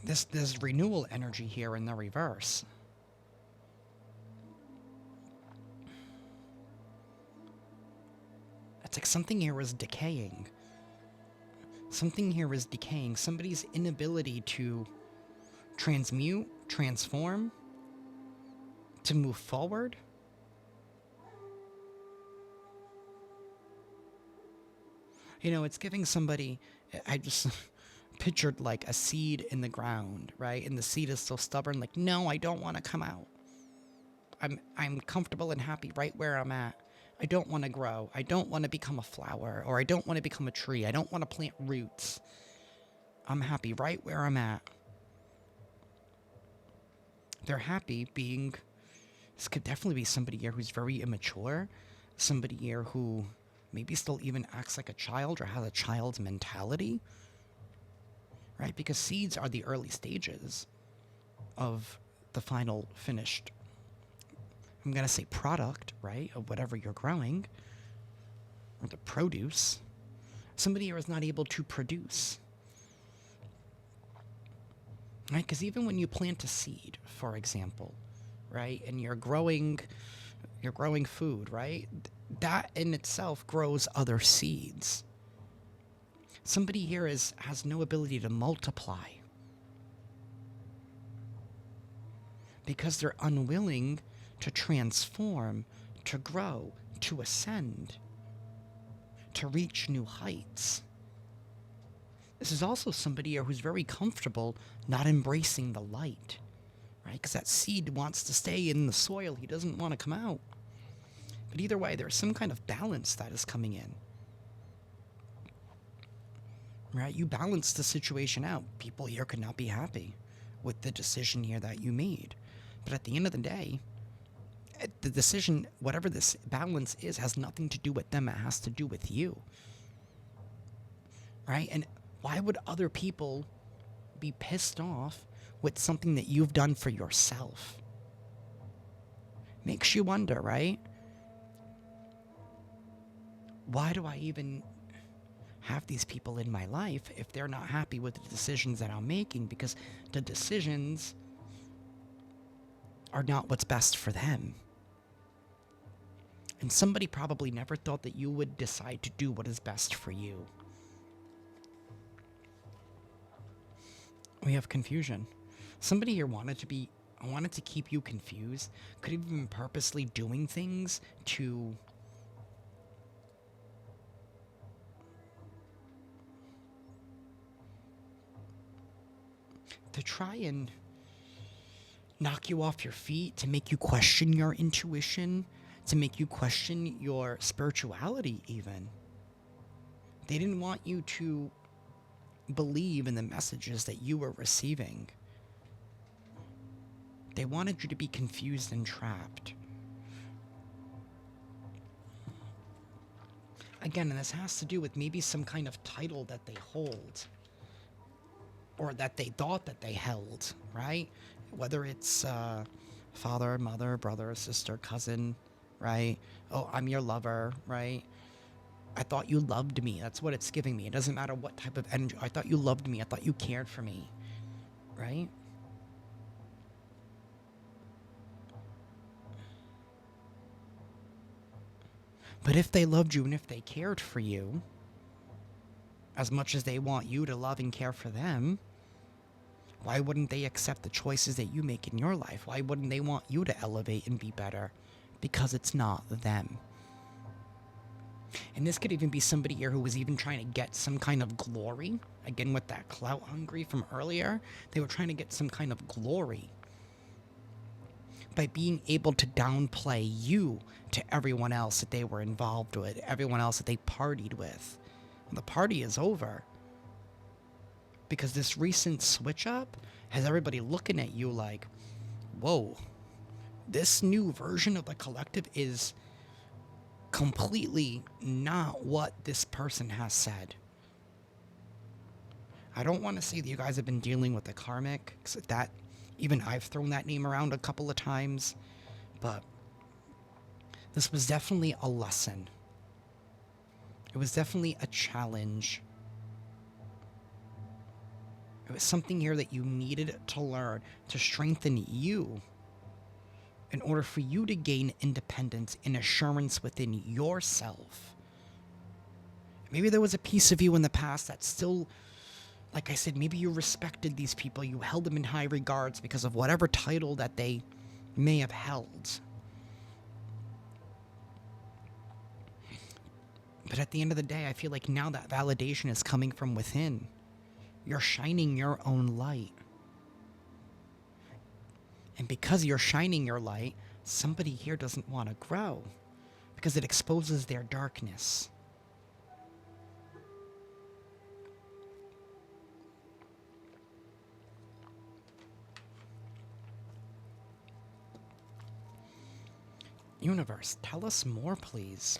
This renewal energy here in the reverse. It's like something here is decaying. Something here is decaying. Somebody's inability to transmute, transform, to move forward. You know, it's giving somebody, I just pictured like a seed in the ground, right? And the seed is so stubborn, like, no, I don't want to come out. I'm comfortable and happy right where I'm at. I don't want to grow. I don't want to become a flower, or I don't want to become a tree. I don't want to plant roots. I'm happy right where I'm at. They're happy being, this could definitely be somebody here who's very immature, somebody here who maybe still even acts like a child or has a child's mentality, right? Because seeds are the early stages of the final finished, I'm going to say product, right, of whatever you're growing, or the produce. Somebody here is not able to produce, right? Because even when you plant a seed, for example, right, and you're growing food, right, that in itself grows other seeds. Somebody here has no ability to multiply because they're unwilling to transform, to grow, to ascend, to reach new heights. This is also somebody here who's very comfortable not embracing the light, right? Because that seed wants to stay in the soil. He doesn't want to come out. But either way, there's some kind of balance that is coming in. right? You balance the situation out. People here could not be happy with the decision here that you made. But at the end of the day, the decision, whatever this balance is, has nothing to do with them. It has to do with you, right? And why would other people be pissed off with something that you've done for yourself? Makes you wonder, right? Why do I even have these people in my life if they're not happy with the decisions that I'm making? Because the decisions are not what's best for them. And somebody probably never thought that you would decide to do what is best for you. We have confusion. Somebody here wanted to keep you confused. Could have been purposely doing things to try and knock you off your feet, to make you question your intuition, to make you question your spirituality even. They didn't want you to believe in the messages that you were receiving. They wanted you to be confused and trapped. Again, and this has to do with maybe some kind of title that they hold, or that they thought that they held, right? Whether it's father, mother, brother, sister, cousin, right? Oh, I'm your lover, right? I thought you loved me. That's what it's giving me. It doesn't matter what type of energy. I thought you loved me. I thought you cared for me, right? But if they loved you and if they cared for you as much as they want you to love and care for them, why wouldn't they accept the choices that you make in your life? Why wouldn't they want you to elevate and be better? Because it's not them. And this could even be somebody here who was even trying to get some kind of glory. Again, with that clout hungry from earlier, they were trying to get some kind of glory by being able to downplay you to everyone else that they were involved with, everyone else that they partied with. And the party is over. Because this recent switch up has everybody looking at you like, whoa, this new version of the collective is completely not what this person has said. I don't want to say that you guys have been dealing with the karmic, because that, even I've thrown that name around a couple of times, but this was definitely a lesson. It was definitely a challenge. It was something here that you needed to learn to strengthen you in order for you to gain independence and assurance within yourself. Maybe there was a piece of you in the past that still, like I said, maybe you respected these people, you held them in high regards because of whatever title that they may have held. But at the end of the day, I feel like now that validation is coming from within. You're shining your own light. And because you're shining your light, somebody here doesn't want to grow because it exposes their darkness. Universe, tell us more, please.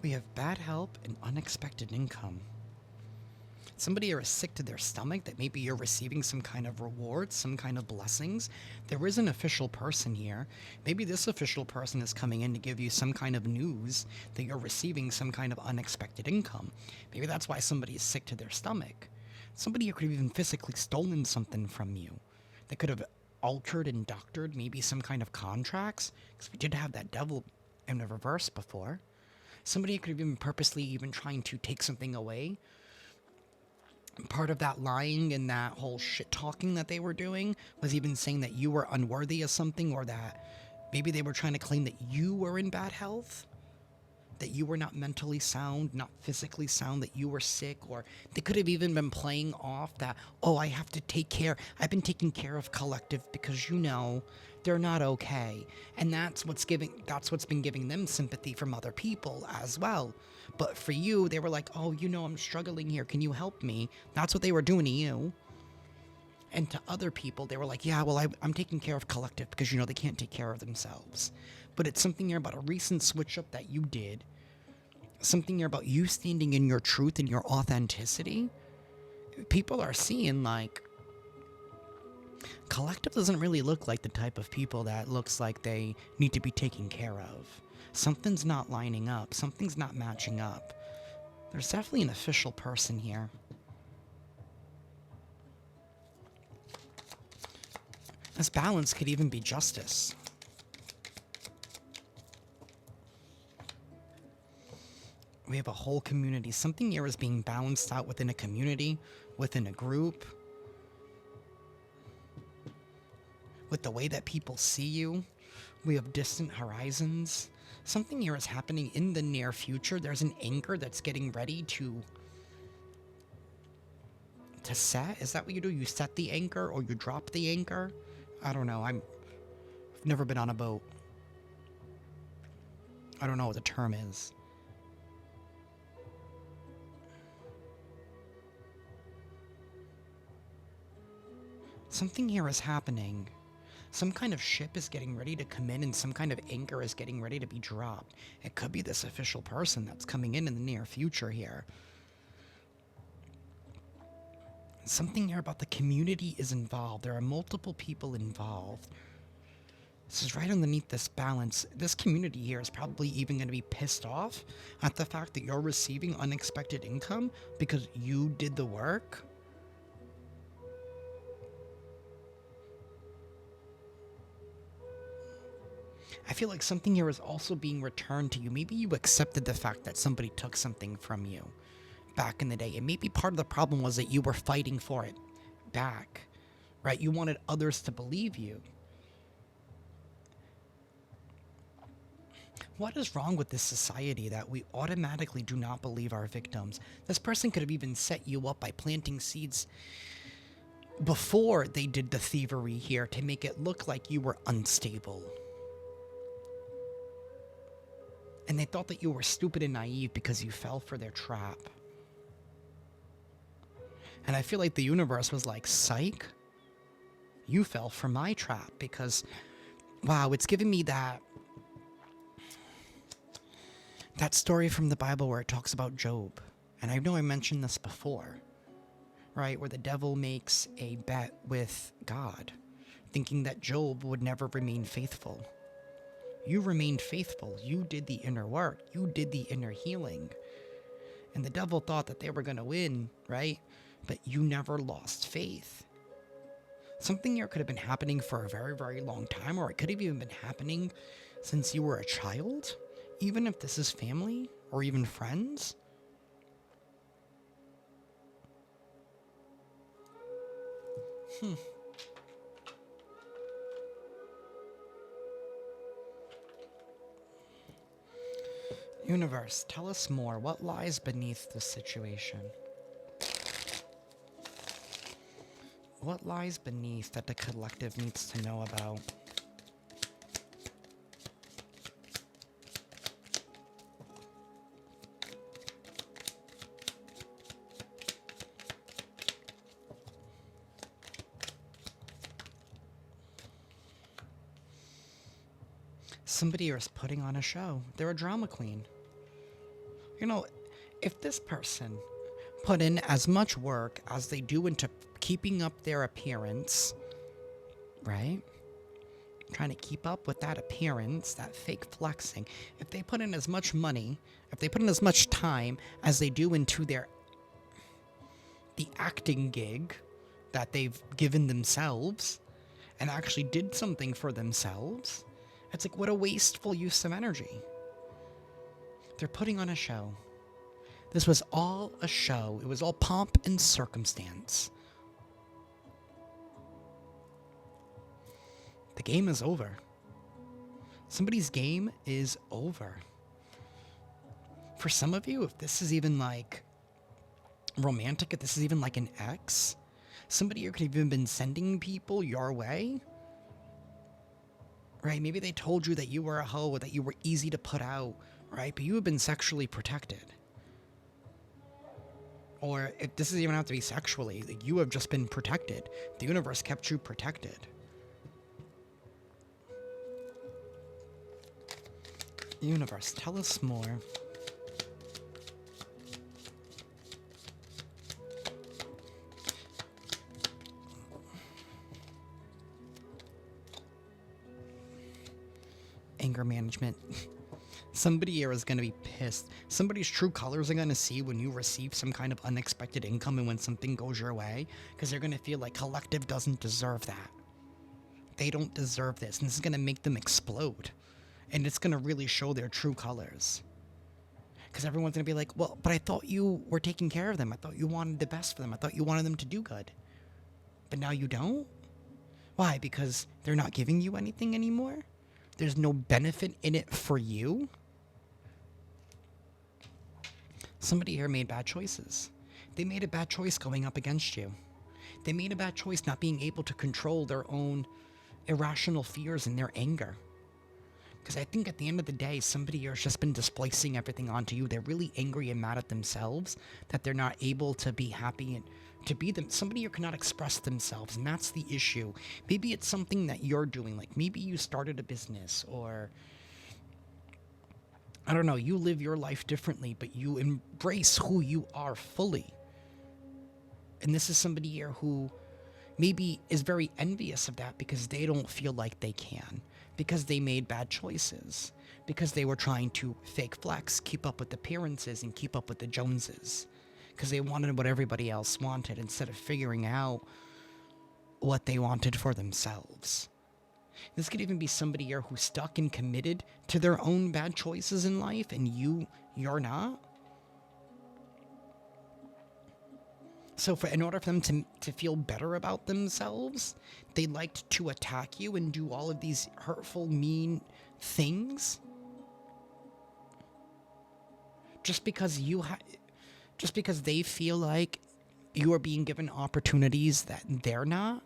We have bad help and unexpected income. Somebody here is sick to their stomach that maybe you're receiving some kind of rewards, some kind of blessings. There is an official person here. Maybe this official person is coming in to give you some kind of news that you're receiving some kind of unexpected income. Maybe that's why somebody is sick to their stomach. Somebody here could have even physically stolen something from you. They could have altered and doctored maybe some kind of contracts, because we did have that devil in the reverse before. Somebody could have been purposely even trying to take something away. Part of that lying and that whole shit talking that they were doing was even saying that you were unworthy of something, or that maybe they were trying to claim that you were in bad health. that you were not mentally sound, not physically sound, that you were sick, or they could have even been playing off that, oh, I have to take care. I've been taking care of collective because they're not okay. And that's what's been giving them sympathy from other people as well. But for you, they were like, oh, I'm struggling here. Can you help me? That's what they were doing to you. And to other people, they were like, yeah, well, I'm taking care of collective because, they can't take care of themselves. But it's something here about a recent switch up that you did, something here about you standing in your truth and your authenticity. People are seeing, like, collective doesn't really look like the type of people that looks like they need to be taken care of. Something's not lining up. Something's not matching up. There's definitely an official person here. This balance could even be justice. We have a whole community. Something here is being balanced out within a community, within a group, with the way that people see you. We have distant horizons. Something here is happening in the near future. There's an anchor that's getting ready to set. Is that what you do? You set the anchor or you drop the anchor? I don't know. I've never been on a boat. I don't know what the term is. Something here is happening. Some kind of ship is getting ready to come in and some kind of anchor is getting ready to be dropped. It could be this official person that's coming in the near future here. Something here about the community is involved. There are multiple people involved. This is right underneath this balance. This community here is probably even going to be pissed off at the fact that you're receiving unexpected income because you did the work. I feel like something here is also being returned to you. Maybe you accepted the fact that somebody took something from you back in the day. And maybe part of the problem was that you were fighting for it back, right? You wanted others to believe you. What is wrong with this society that we automatically do not believe our victims? This person could have even set you up by planting seeds before they did the thievery here to make it look like you were unstable. And they thought that you were stupid and naive because you fell for their trap. And I feel like the universe was like, psych, you fell for my trap because, wow, it's giving me that story from the Bible where it talks about Job. And I know I mentioned this before, right? Where the devil makes a bet with God, thinking that Job would never remain faithful. You remained faithful. You did the inner work. You did the inner healing. And the devil thought that they were going to win, right? But you never lost faith. Something here could have been happening for a very, very long time, or it could have even been happening since you were a child, even if this is family or even friends. Universe, tell us more. What lies beneath this situation? What lies beneath that the collective needs to know about? Somebody is putting on a show. They're a drama queen. If this person put in as much work as they do into keeping up their appearance, right? Trying to keep up with that appearance, that fake flexing. If they put in as much money, if they put in as much time as they do into the acting gig that they've given themselves and actually did something for themselves, it's like, what a wasteful use of energy. They're putting on a show. This was all a show. It was all pomp and circumstance. The game is over. Somebody's game is over. For some of you, if this is even like romantic, if this is even like an ex, somebody here could have even been sending people your way. Right? Maybe they told you that you were a hoe or that you were easy to put out, right? But you have been sexually protected. Or it doesn't even have to be sexually, like you have just been protected. The universe kept you protected. Universe, tell us more. Anger management. Somebody here is going to be pissed. Somebody's true colors are going to see when you receive some kind of unexpected income and when something goes your way, because they're going to feel like collective doesn't deserve that. They don't deserve this, and this is going to make them explode. And it's going to really show their true colors. Because everyone's going to be like, well, but I thought you were taking care of them. I thought you wanted the best for them. I thought you wanted them to do good. But now you don't? Why? Because they're not giving you anything anymore? There's no benefit in it for you? Somebody here made bad choices. They made a bad choice going up against you. They made a bad choice not being able to control their own irrational fears and their anger. Because I think at the end of the day, somebody here has just been displacing everything onto you. They're really angry and mad at themselves that they're not able to be happy and to be them. Somebody here cannot express themselves, and that's the issue. Maybe it's something that you're doing, like maybe you started a business, or I don't know, you live your life differently, but you embrace who you are fully. And this is somebody here who maybe is very envious of that because they don't feel like they can, because they made bad choices, because they were trying to fake flex, keep up with appearances and keep up with the Joneses, because they wanted what everybody else wanted instead of figuring out what they wanted for themselves. This could even be somebody here who's stuck and committed to their own bad choices in life, and you're not. So in order for them to feel better about themselves, they liked to attack you and do all of these hurtful, mean things. Just because just because they feel like you are being given opportunities that they're not.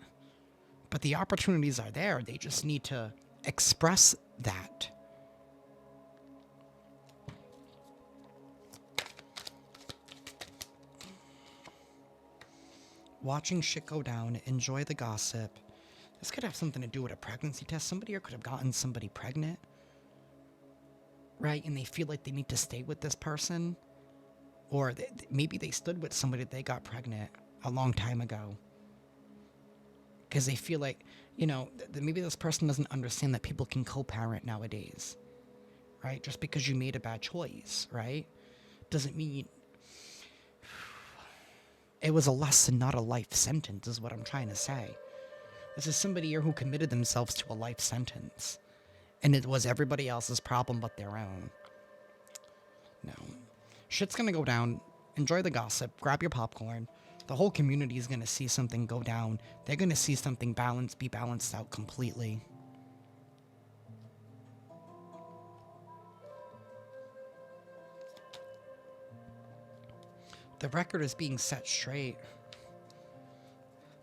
But the opportunities are there. They just need to express that. Watching shit go down, enjoy the gossip. This could have something to do with a pregnancy test. Somebody here could have gotten somebody pregnant, right? And they feel like they need to stay with this person. Or maybe they stood with somebody that they got pregnant a long time ago. Because they feel like, maybe this person doesn't understand that people can co-parent nowadays, right? Just because you made a bad choice, right? Doesn't mean it was a lesson, not a life sentence, is what I'm trying to say. This is somebody here who committed themselves to a life sentence, and it was everybody else's problem but their own. No. Shit's gonna go down. Enjoy the gossip. Grab your popcorn. The whole community is gonna see something go down. They're gonna see something be balanced out completely. The record is being set straight.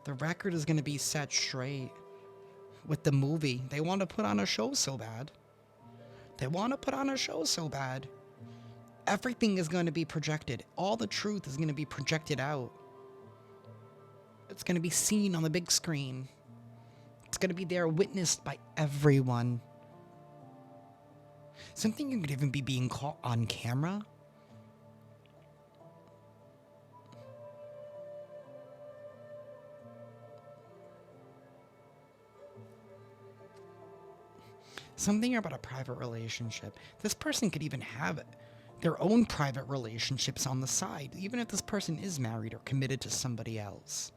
The record is gonna be set straight with the movie. They want to put on a show so bad. They want to put on a show so bad. Everything is going to be projected. All the truth is going to be projected out. It's going to be seen on the big screen. It's going to be there witnessed by everyone. Something could even be being caught on camera. Something about a private relationship. This person could even have their own private relationships on the side, even if this person is married or committed to somebody else.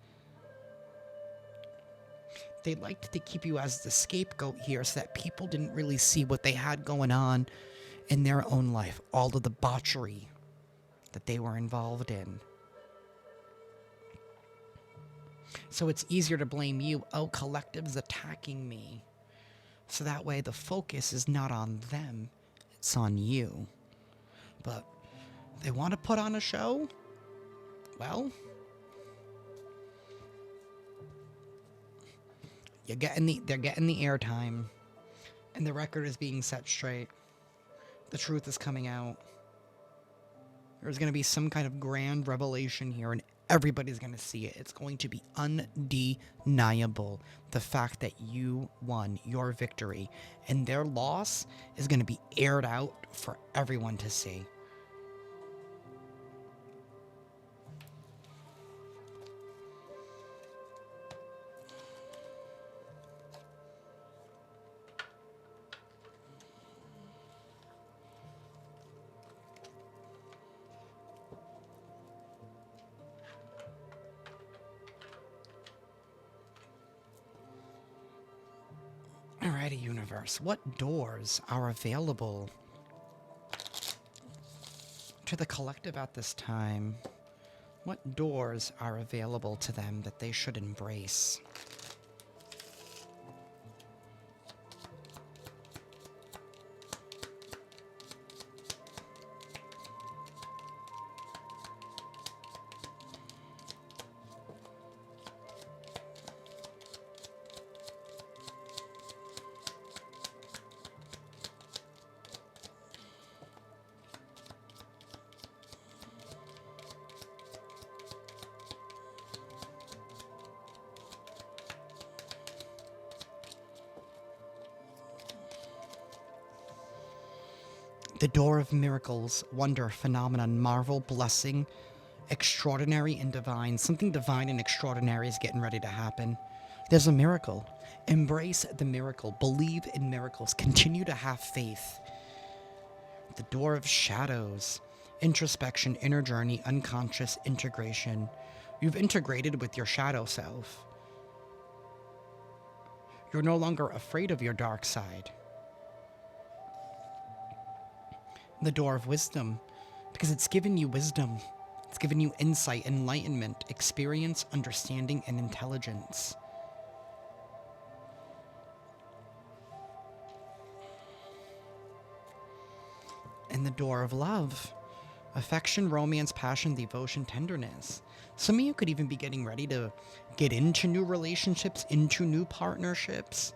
They liked to keep you as the scapegoat here so that people didn't really see what they had going on in their own life, all of the debauchery that they were involved in. So it's easier to blame you. Oh, collective's attacking me. So that way the focus is not on them, it's on you. But They want to put on a show? Well, they're getting the airtime, and the record is being set straight. The truth is coming out. There's going to be some kind of grand revelation here, and everybody's going to see it. It's going to be undeniable. The fact that you won your victory, and their loss is going to be aired out for everyone to see. Alrighty, universe. What doors are available to the collective at this time? What doors are available to them that they should embrace? The door of miracles, wonder, phenomenon, marvel, blessing, extraordinary and divine. Something divine and extraordinary is getting ready to happen. There's a miracle. Embrace the miracle. Believe in miracles. Continue to have faith. The door of shadows, introspection, inner journey, unconscious integration. You've integrated with your shadow self. You're no longer afraid of your dark side. The door of wisdom, because it's given you wisdom. It's given you insight, enlightenment, experience, understanding, and intelligence. And the door of love, affection, romance, passion, devotion, tenderness. Some of you could even be getting ready to get into new relationships, into new partnerships.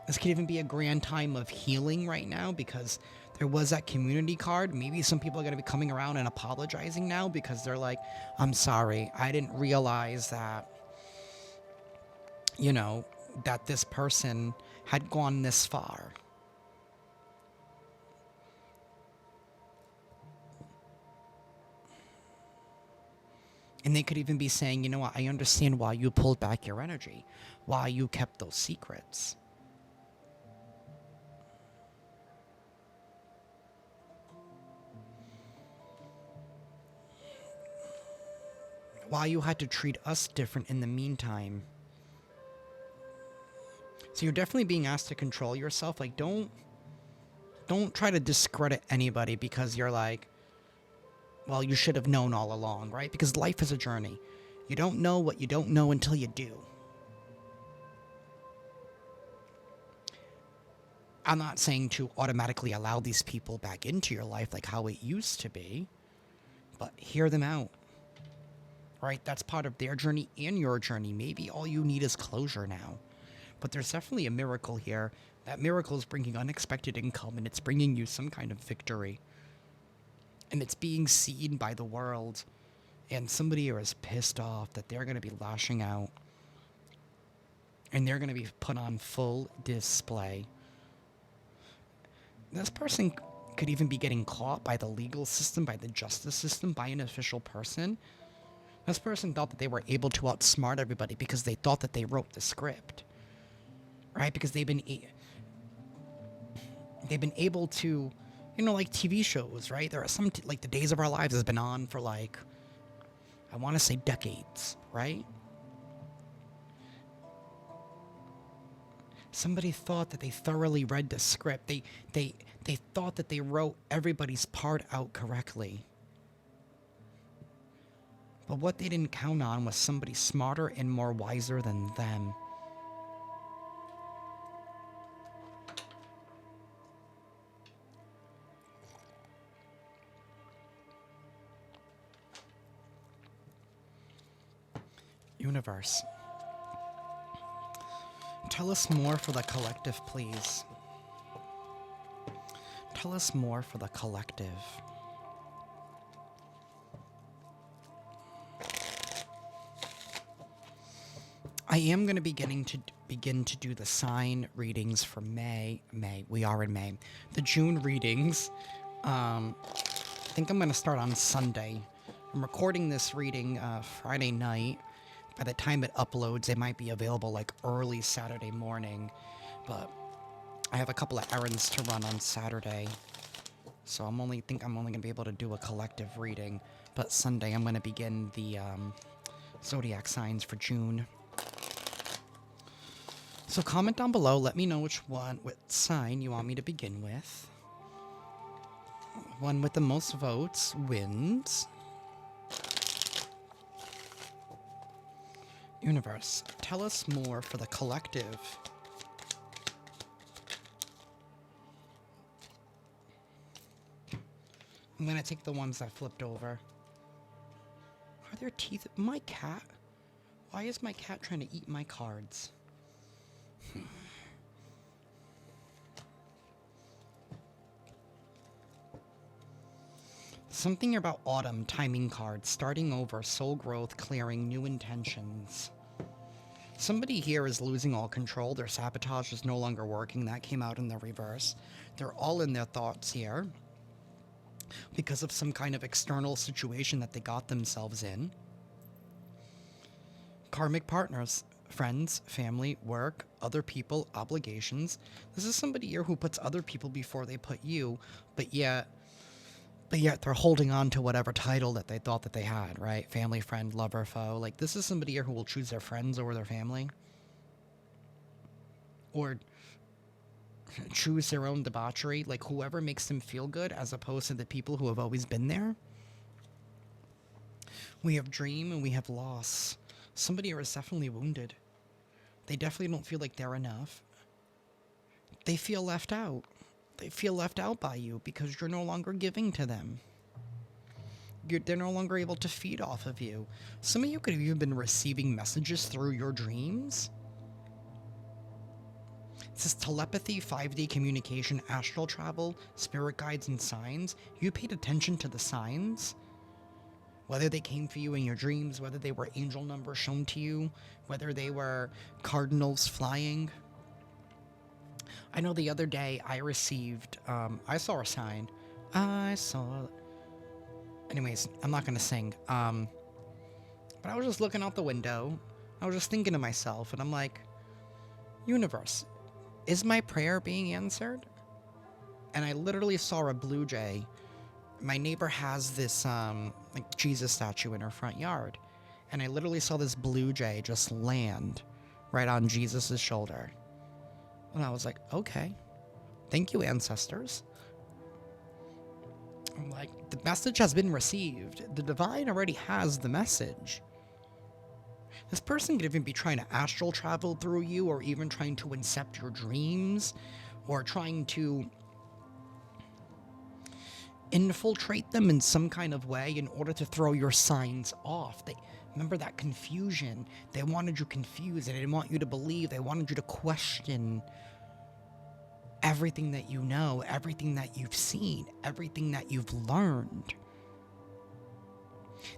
This could even be a grand time of healing right now because there was that community card. Maybe some people are going to be coming around and apologizing now because they're like, I'm sorry, I didn't realize that, that this person had gone this far. And they could even be saying, you know what, I understand why you pulled back your energy, why you kept those secrets. Why you had to treat us different in the meantime. So you're definitely being asked to control yourself. Like, don't try to discredit anybody because you're like, well, you should have known all along, right? Because life is a journey. You don't know what you don't know until you do. I'm not saying to automatically allow these people back into your life like how it used to be, but hear them out. Right? That's part of their journey and your journey. Maybe all you need is closure now. But there's definitely a miracle here. That miracle is bringing unexpected income, and it's bringing you some kind of victory. And it's being seen by the world. And somebody here is pissed off that they're going to be lashing out. And they're going to be put on full display. This person could even be getting caught by the legal system, by the justice system, by an official person. This person thought that they were able to outsmart everybody because they thought that they wrote the script, right? Because they've been able to, like TV shows, right? There are some, like The Days of Our Lives has been on for like, I want to say decades, right? Somebody thought that they thoroughly read the script. They thought that they wrote everybody's part out correctly. But what they didn't count on was somebody smarter and more wiser than them. Universe, tell us more for the collective, please. Tell us more for the collective. I am going to begin to do the sign readings for May. We are in May. The June readings. I think I'm going to start on Sunday. I'm recording this reading Friday night. By the time it uploads, it might be available like early Saturday morning. But I have a couple of errands to run on Saturday. So I'm only going to be able to do a collective reading. But Sunday I'm going to begin the zodiac signs for June. So comment down below, let me know what sign you want me to begin with. One with the most votes wins. Universe, tell us more for the collective. I'm going to take the ones that flipped over. Are there teeth? My cat? Why is my cat trying to eat my cards? Something about autumn, timing cards, starting over, soul growth, clearing, new intentions. Somebody here is losing all control. Their sabotage is no longer working. That came out in the reverse. They're all in their thoughts here because of some kind of external situation that they got themselves in. Karmic partners, friends, family, work, other people, obligations. This is somebody here who puts other people before they put you, but yet they're holding on to whatever title that they thought that they had, right? Family, friend, lover, foe. Like, this is somebody here who will choose their friends over their family. Or choose their own debauchery. Like, whoever makes them feel good as opposed to the people who have always been there. We have dream and we have loss. Somebody here is definitely wounded. They definitely don't feel like they're enough. They feel left out. They feel left out by you because you're no longer giving to them. They're no longer able to feed off of you. Some of you could have even been receiving messages through your dreams. It says telepathy, 5D communication, astral travel, spirit guides, and signs. You paid attention to the signs. Whether they came for you in your dreams, whether they were angel numbers shown to you, whether they were cardinals flying. I know the other day I received, I saw a sign. Anyways, I'm not going to sing. But I was just looking out the window. I was just thinking to myself, and I'm like, universe, is my prayer being answered? And I literally saw a blue jay. My neighbor has this, like, Jesus statue in her front yard. And I literally saw this blue jay just land right on Jesus's shoulder. And I was like, okay, thank you, ancestors. I'm like, the message has been received. The divine already has the message. This person could even be trying to astral travel through you, or even trying to incept your dreams, or trying to infiltrate them in some kind of way in order to throw your signs off. Remember that confusion. They wanted you confused. They didn't want you to believe. They wanted you to question everything that you know, everything that you've seen, everything that you've learned.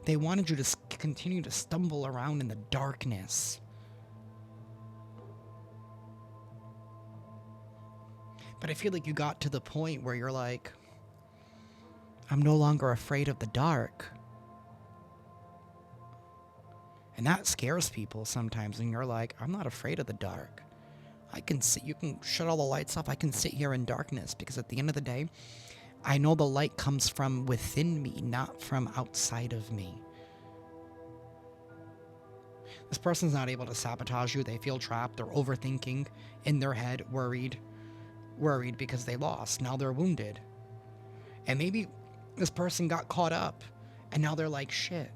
They wanted you to continue to stumble around in the darkness. But I feel like you got to the point where you're like, I'm no longer afraid of the dark. And that scares people sometimes, and you're like, I'm not afraid of the dark. I can sit, you can shut all the lights off, I can sit here in darkness, because at the end of the day, I know the light comes from within me, not from outside of me. This person's not able to sabotage you. They feel trapped. They're overthinking in their head, worried because they lost. Now they're wounded. And maybe this person got caught up, and now they're like, shit.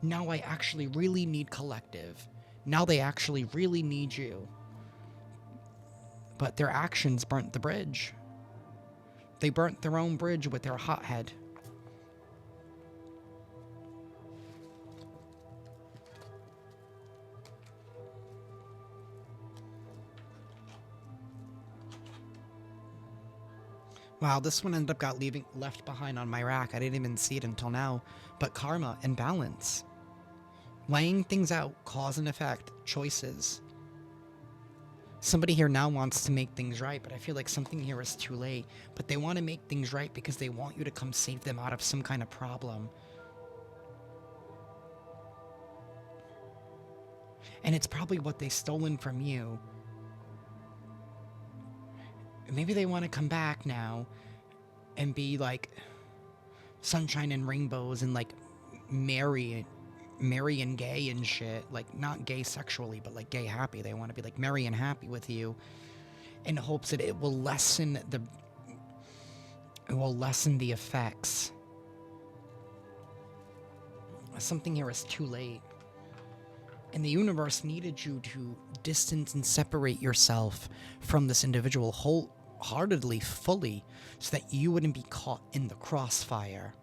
Now I actually really need collective. Now they actually really need you. But their actions burnt the bridge. They burnt their own bridge with their hothead. Wow, this one ended up got left behind on my rack. I didn't even see it until now. But karma and balance. Laying things out, cause and effect, choices. Somebody here now wants to make things right, but I feel like something here is too late. But they want to make things right because they want you to come save them out of some kind of problem. And it's probably what they stolen from you. Maybe they want to come back now and be like sunshine and rainbows and like merry and gay and shit. Like not gay sexually, but like gay happy. They want to be like merry and happy with you in hopes that it will lessen the effects. Something here is too late. And the universe needed you to distance and separate yourself from this individual wholeheartedly, fully, so that you wouldn't be caught in the crossfire,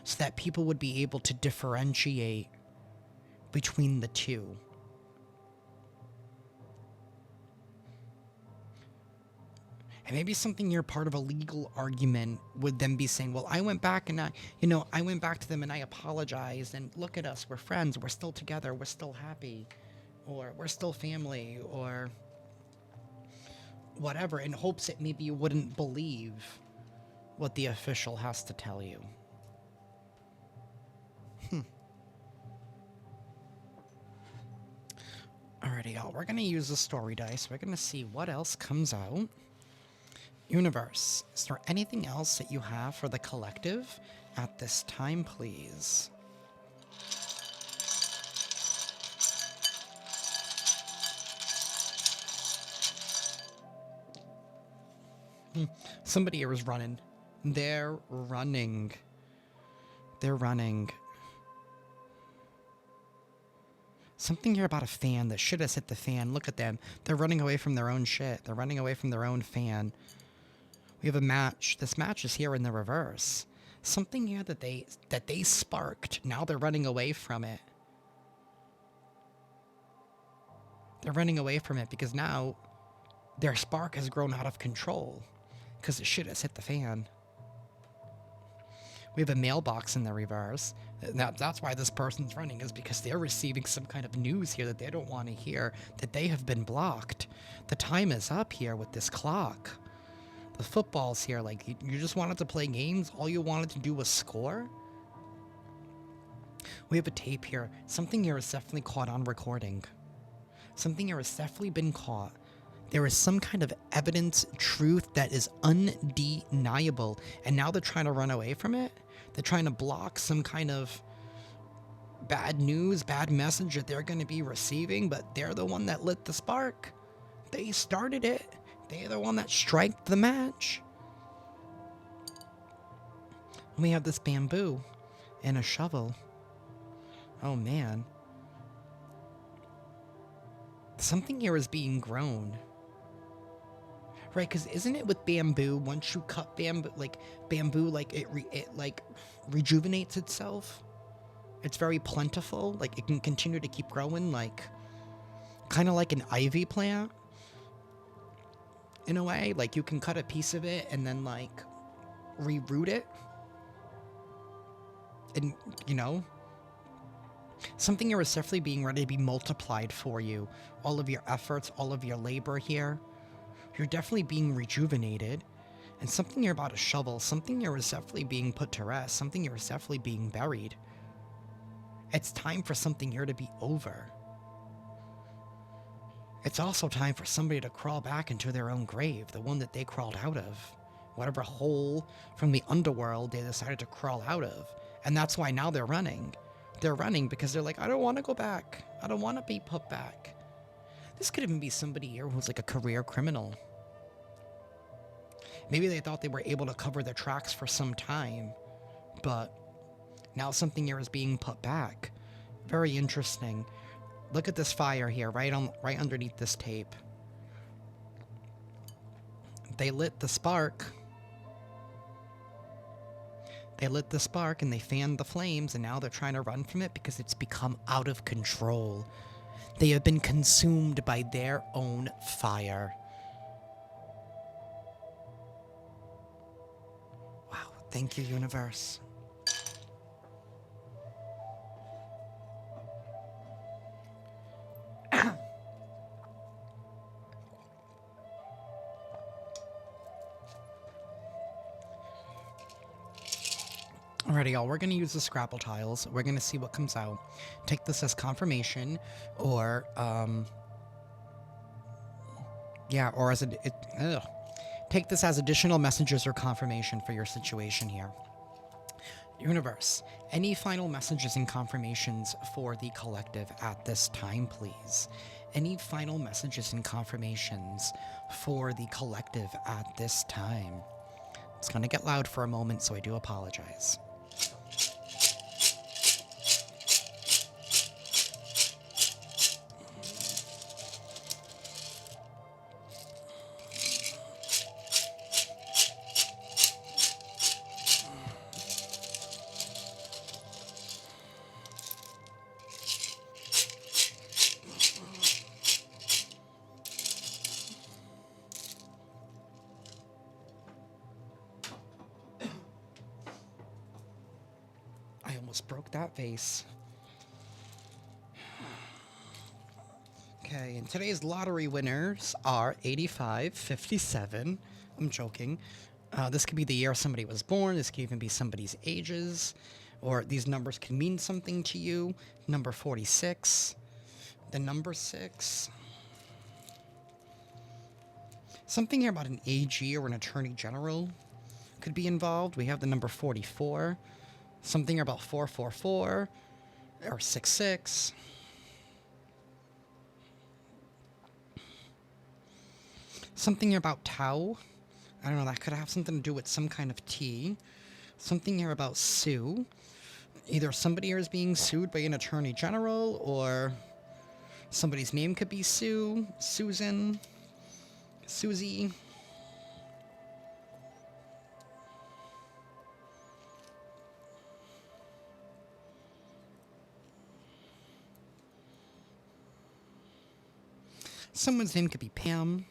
so that people would be able to differentiate between the two. And maybe something you're part of a legal argument would then be saying, well, I went back and I went back to them and I apologized, and look at us, we're friends, we're still together, we're still happy, or we're still family, or whatever, in hopes that maybe you wouldn't believe what the official has to tell you. Alrighty, y'all, we're gonna use the story dice. We're gonna see what else comes out. Universe, is there anything else that you have for the collective at this time, please? Somebody here is running. They're running. They're running. Something here about a fan. That shit has hit the fan. Look at them. They're running away from their own shit. They're running away from their own fan. We have a match. This match is here in the reverse. Something here that they sparked. Now they're running away from it. They're running away from it because now their spark has grown out of control. Because the shit has hit the fan. We have a mailbox in the reverse. That's why this person's running, is because they're receiving some kind of news here that they don't want to hear, that they have been blocked. The time is up here with this clock. The football's here. Like, you just wanted to play games? All you wanted to do was score? We have a tape here. Something here is definitely caught on recording. Something here has definitely been caught. There is some kind of evidence, truth that is undeniable. And now they're trying to run away from it? They're trying to block some kind of bad news, bad message that they're going to be receiving, but they're the one that lit the spark. They started it. They're the one that striked the match. We have this bamboo and a shovel. Oh, man. Something here is being grown. Right, because isn't it with bamboo, once you cut bamboo, like it like rejuvenates itself? It's very plentiful. Like, it can continue to keep growing, like, kind of like an ivy plant. In a way, like, you can cut a piece of it and then, like, reroot it. And, something here is definitely being ready to be multiplied for you. All of your efforts, all of your labor here. You're definitely being rejuvenated. And something here about a shovel, something here is definitely being put to rest. Something here is definitely being buried. It's time for something here to be over. It's also time for somebody to crawl back into their own grave, the one that they crawled out of. Whatever hole from the underworld they decided to crawl out of. And that's why now they're running. They're running because they're like, I don't want to go back. I don't want to be put back. This could even be somebody here who's like a career criminal. Maybe they thought they were able to cover their tracks for some time, but now something here is being put back. Very interesting. Look at this fire here, right underneath this tape. They lit the spark. They lit the spark and they fanned the flames, and now they're trying to run from it because it's become out of control. They have been consumed by their own fire. Thank you, universe. Alrighty, y'all, we're going to use the Scrabble tiles. We're going to see what comes out. Take this as confirmation, or, yeah, or as take this as additional messages or confirmation for your situation here. Universe, any final messages and confirmations for the collective at this time, please? Any final messages and confirmations for the collective at this time? It's going to get loud for a moment, so I do apologize. I almost broke that vase. Okay, and today's lottery winners are 85, 57. I'm joking. This could be the year somebody was born. This could even be somebody's ages. Or these numbers can mean something to you. Number 46. The number 6. Something here about an AG or an attorney general could be involved. We have the number 44. Something about 444 or 66. Something about Tau. I don't know, that could have something to do with some kind of tea. Something here about sue. Either somebody here is being sued by an attorney general, or somebody's name could be Sue, Susan, Susie. Someone's name could be Pam.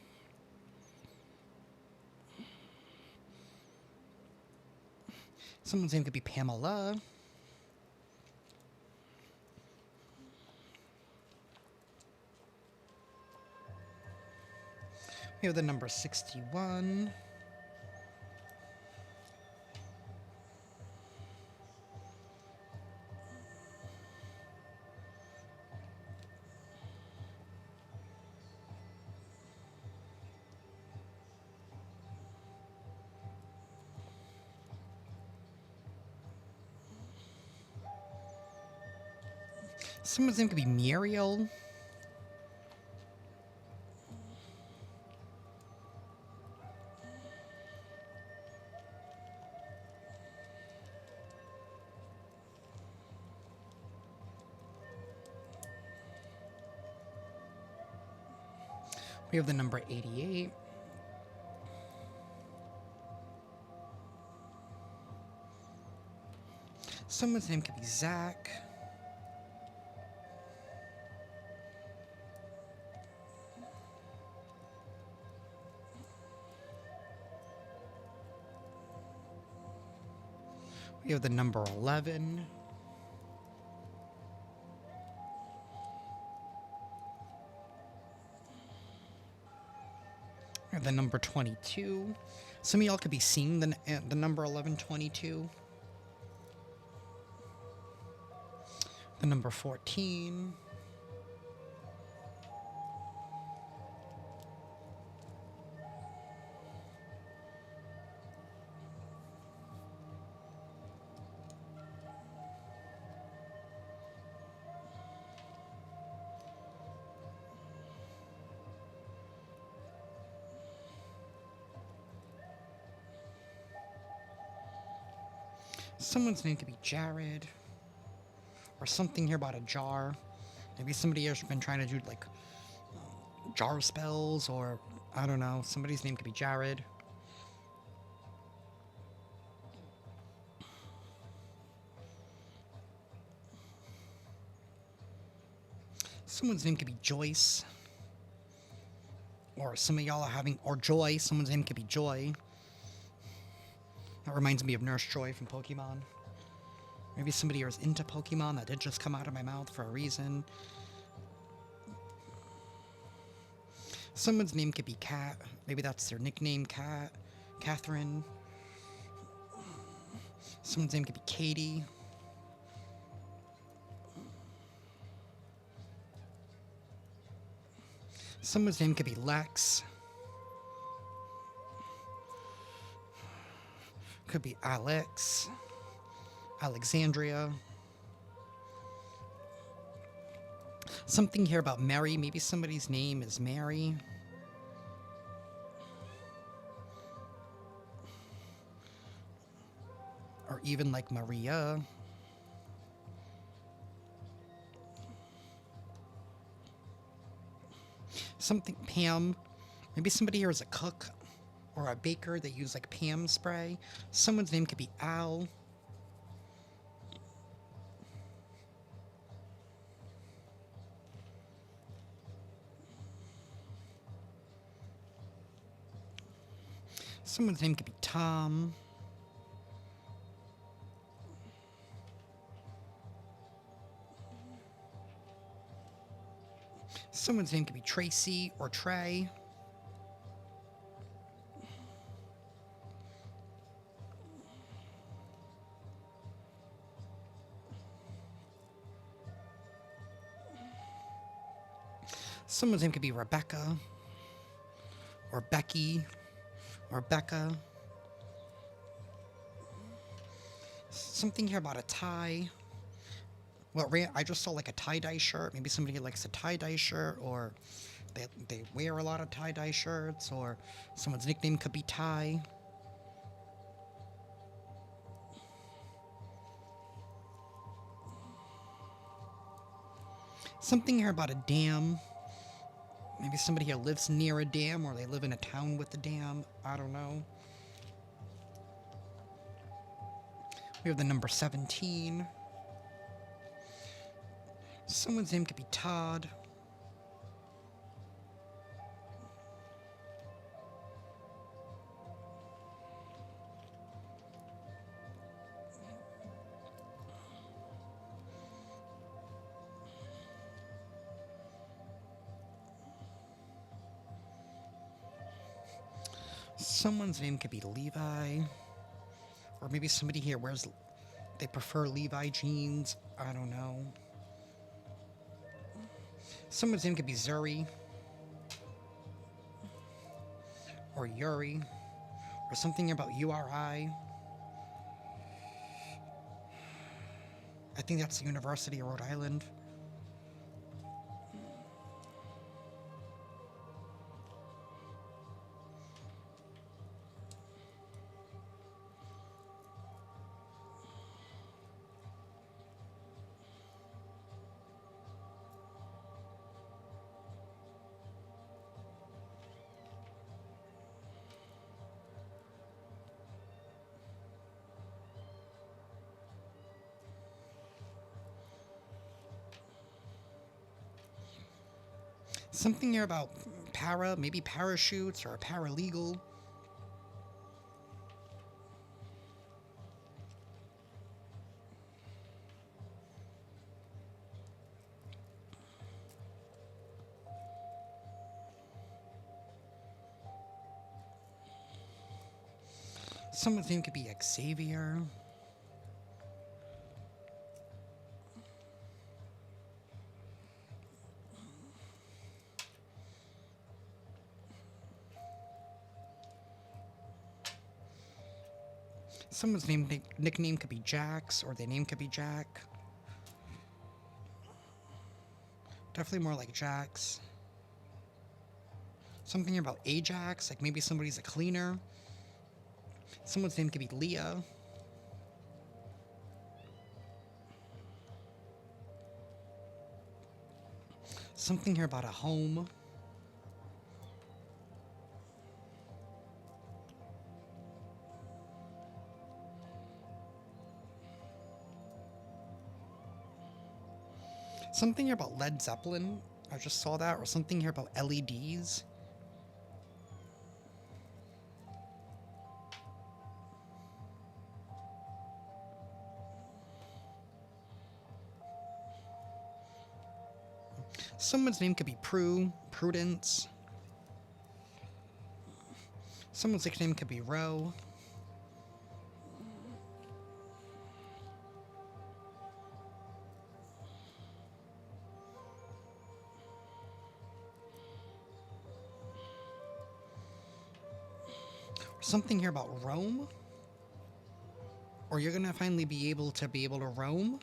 Someone's name could be Pamela. We have the number 61. Someone's name could be Muriel. We have the number 88. Someone's name could be Zach. We have the number 11. We have the number 22. Some of y'all could be seeing the number 1122. The number 14. Someone's name could be Jared. Or something here about a jar. Maybe somebody has been trying to do, like, jar spells, or, I don't know. Somebody's name could be Jared. Someone's name could be Joyce. Or some of y'all are having, or Joy. Someone's name could be Joy. That reminds me of Nurse Joy from Pokemon. Maybe somebody here is into Pokemon. That did just come out of my mouth for a reason. Someone's name could be Cat. Maybe that's their nickname, Cat. Catherine. Someone's name could be Katie. Someone's name could be Lex. Could be Alex. Alexandria. Something here about Mary. Maybe somebody's name is Mary. Or even like Maria. Something Pam. Maybe somebody here is a cook or a baker. They use like Pam spray. Someone's name could be Al. Someone's name could be Tom. Someone's name could be Tracy or Trey. Someone's name could be Rebecca or Becky or Becca. Something here about a tie. Well, I just saw like a tie-dye shirt. Maybe somebody likes a tie-dye shirt, or they wear a lot of tie-dye shirts, or someone's nickname could be Ty. Something here about a dam. Maybe somebody here lives near a dam, or they live in a town with a dam. I don't know. We have the number 17. Someone's name could be Todd. Someone's name could be Levi. Or maybe somebody here wears... They prefer Levi jeans. I don't know. Someone's name could be Zuri. Or Yuri. Or something about URI. I think that's the University of Rhode Island. Something here about maybe parachutes or a paralegal. Someone's name could be Xavier. Someone's nickname could be Jax, or their name could be Jack. Definitely more like Jax. Something about Ajax, like maybe somebody's a cleaner. Someone's name could be Leah. Something here about a home. Something here about Led Zeppelin. I just saw that. Or something here about LEDs. Someone's name could be Prudence. Someone's nickname could be Roe. Something here about Rome? Or you're gonna finally be able to roam?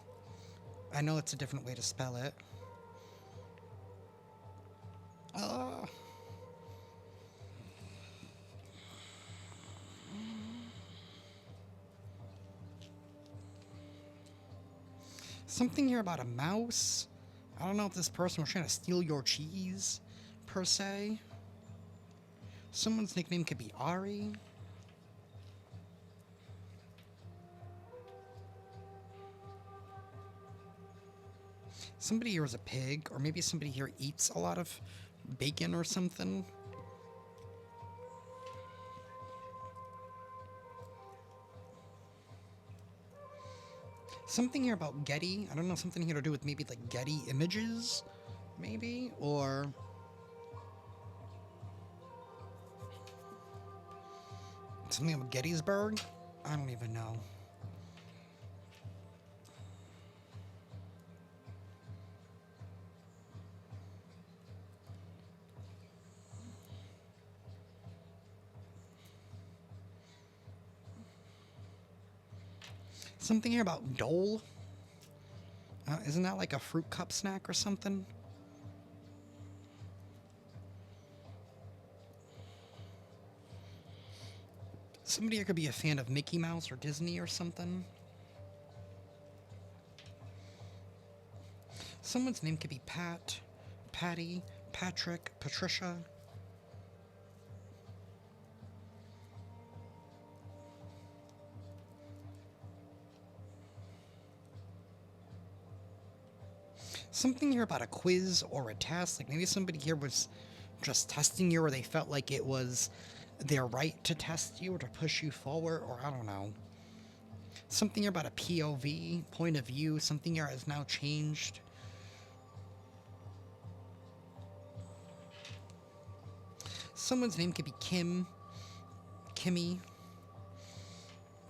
I know it's a different way to spell it. Uh, Something here about a mouse? I don't know if this person was trying to steal your cheese, per se. Someone's nickname could be Ari. Somebody here is a pig, or maybe somebody here eats a lot of bacon or something. Something here about Getty. I don't know, something here to do with maybe like Getty Images, maybe? Or something about Gettysburg? I don't even know. Something here about Dole. Isn't that like a fruit cup snack or something? Somebody here could be a fan of Mickey Mouse or Disney or something. Someone's name could be Pat, Patty, Patrick, Patricia. Something here about a quiz or a test. Like maybe somebody here was just testing you, or they felt like it was their right to test you or to push you forward, or I don't know. Something here about a POV, point of view. Something here has now changed. Someone's name could be Kim, Kimmy,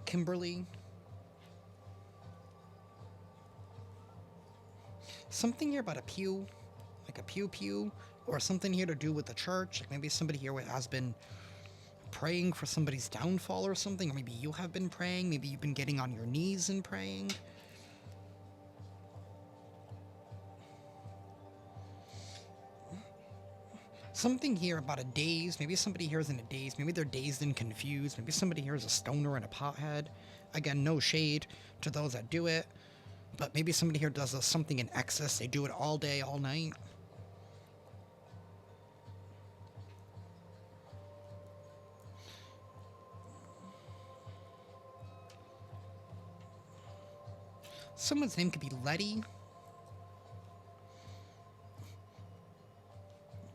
Kimberly. Something here about a pew, like a pew, or something here to do with the church. Like maybe somebody here has been praying for somebody's downfall or something, or maybe you have been praying. Maybe you've been getting on your knees and praying. Something here about a daze. Maybe somebody here is in a daze. Maybe they're dazed and confused. Maybe somebody here is a stoner and a pothead. Again, no shade to those that do it. But maybe somebody here does something in excess. They do it all day, all night. Someone's name could be Letty.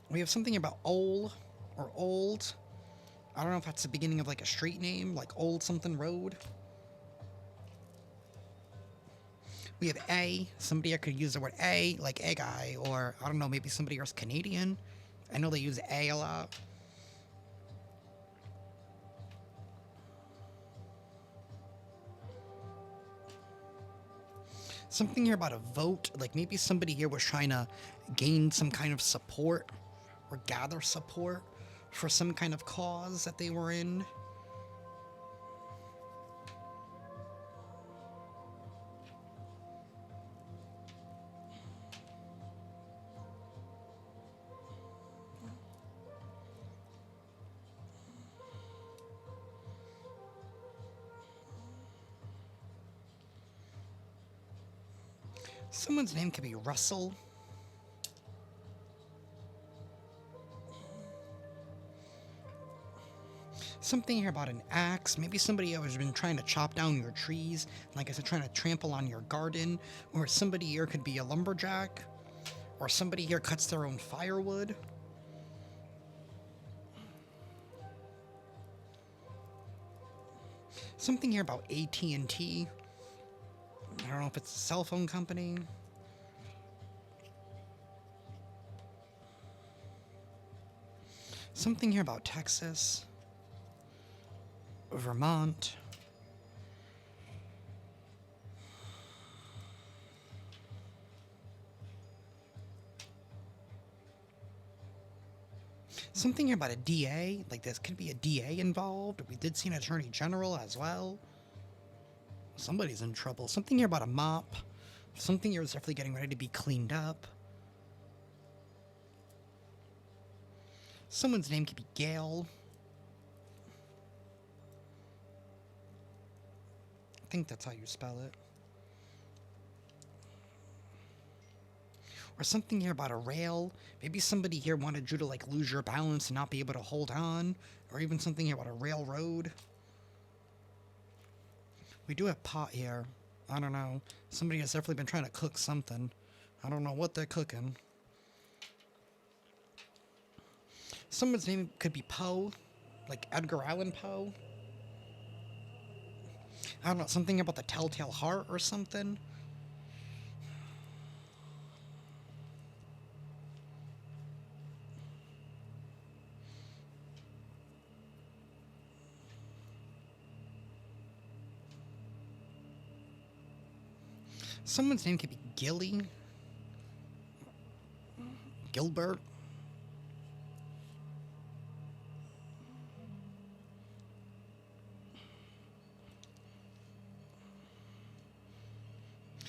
We have something about Ole or Old. I don't know if that's the beginning of like a street name, like Old something Road. We have A. Somebody here could use the word A, like a guy, or I don't know, maybe somebody else Canadian. I know they use A a lot. Something here about a vote, like maybe somebody here was trying to gain some kind of support or gather support for some kind of cause that they were in. Someone's name could be Russell. Something here about an axe. Maybe somebody has been trying to chop down your trees. Like I said, trying to trample on your garden. Or somebody here could be a lumberjack. Or somebody here cuts their own firewood. Something here about AT&T. I don't know if it's a cell phone company. Something here about Texas, Vermont. Something here about a DA, like this could be a DA involved. We did see an attorney general as well. Somebody's in trouble. Something here about a mop. Something here is definitely getting ready to be cleaned up. Someone's name could be Gail. I think that's how you spell it. Or something here about a rail. Maybe somebody here wanted you to like lose your balance and not be able to hold on. Or even something here about a railroad. We do have pot here. I don't know. Somebody has definitely been trying to cook something. I don't know what they're cooking. Someone's name could be Poe. Like Edgar Allan Poe. I don't know. Something about the Telltale Heart or something. Someone's name could be Gilly. Gilbert.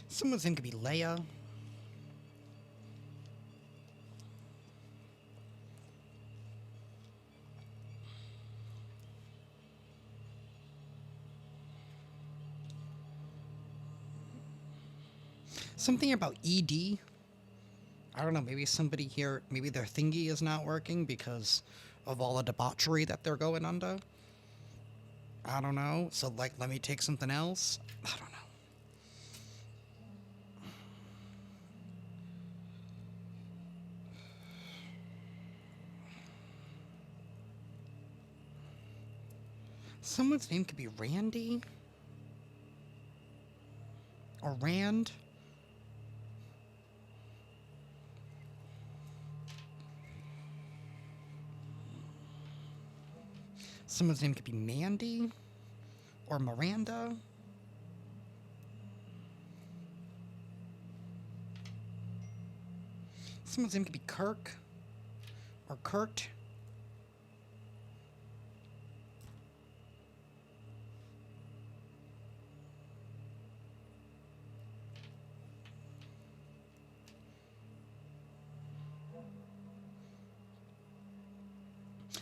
Someone's name could be Leia. Something about ED. I don't know, maybe somebody here, maybe their thingy is not working because of all the debauchery that they're going under. I don't know. So, like, let me take something else. I don't know. Someone's name could be Randy. Or Rand. Someone's name could be Mandy. Or Miranda. Someone's name could be Kirk. Or Kurt.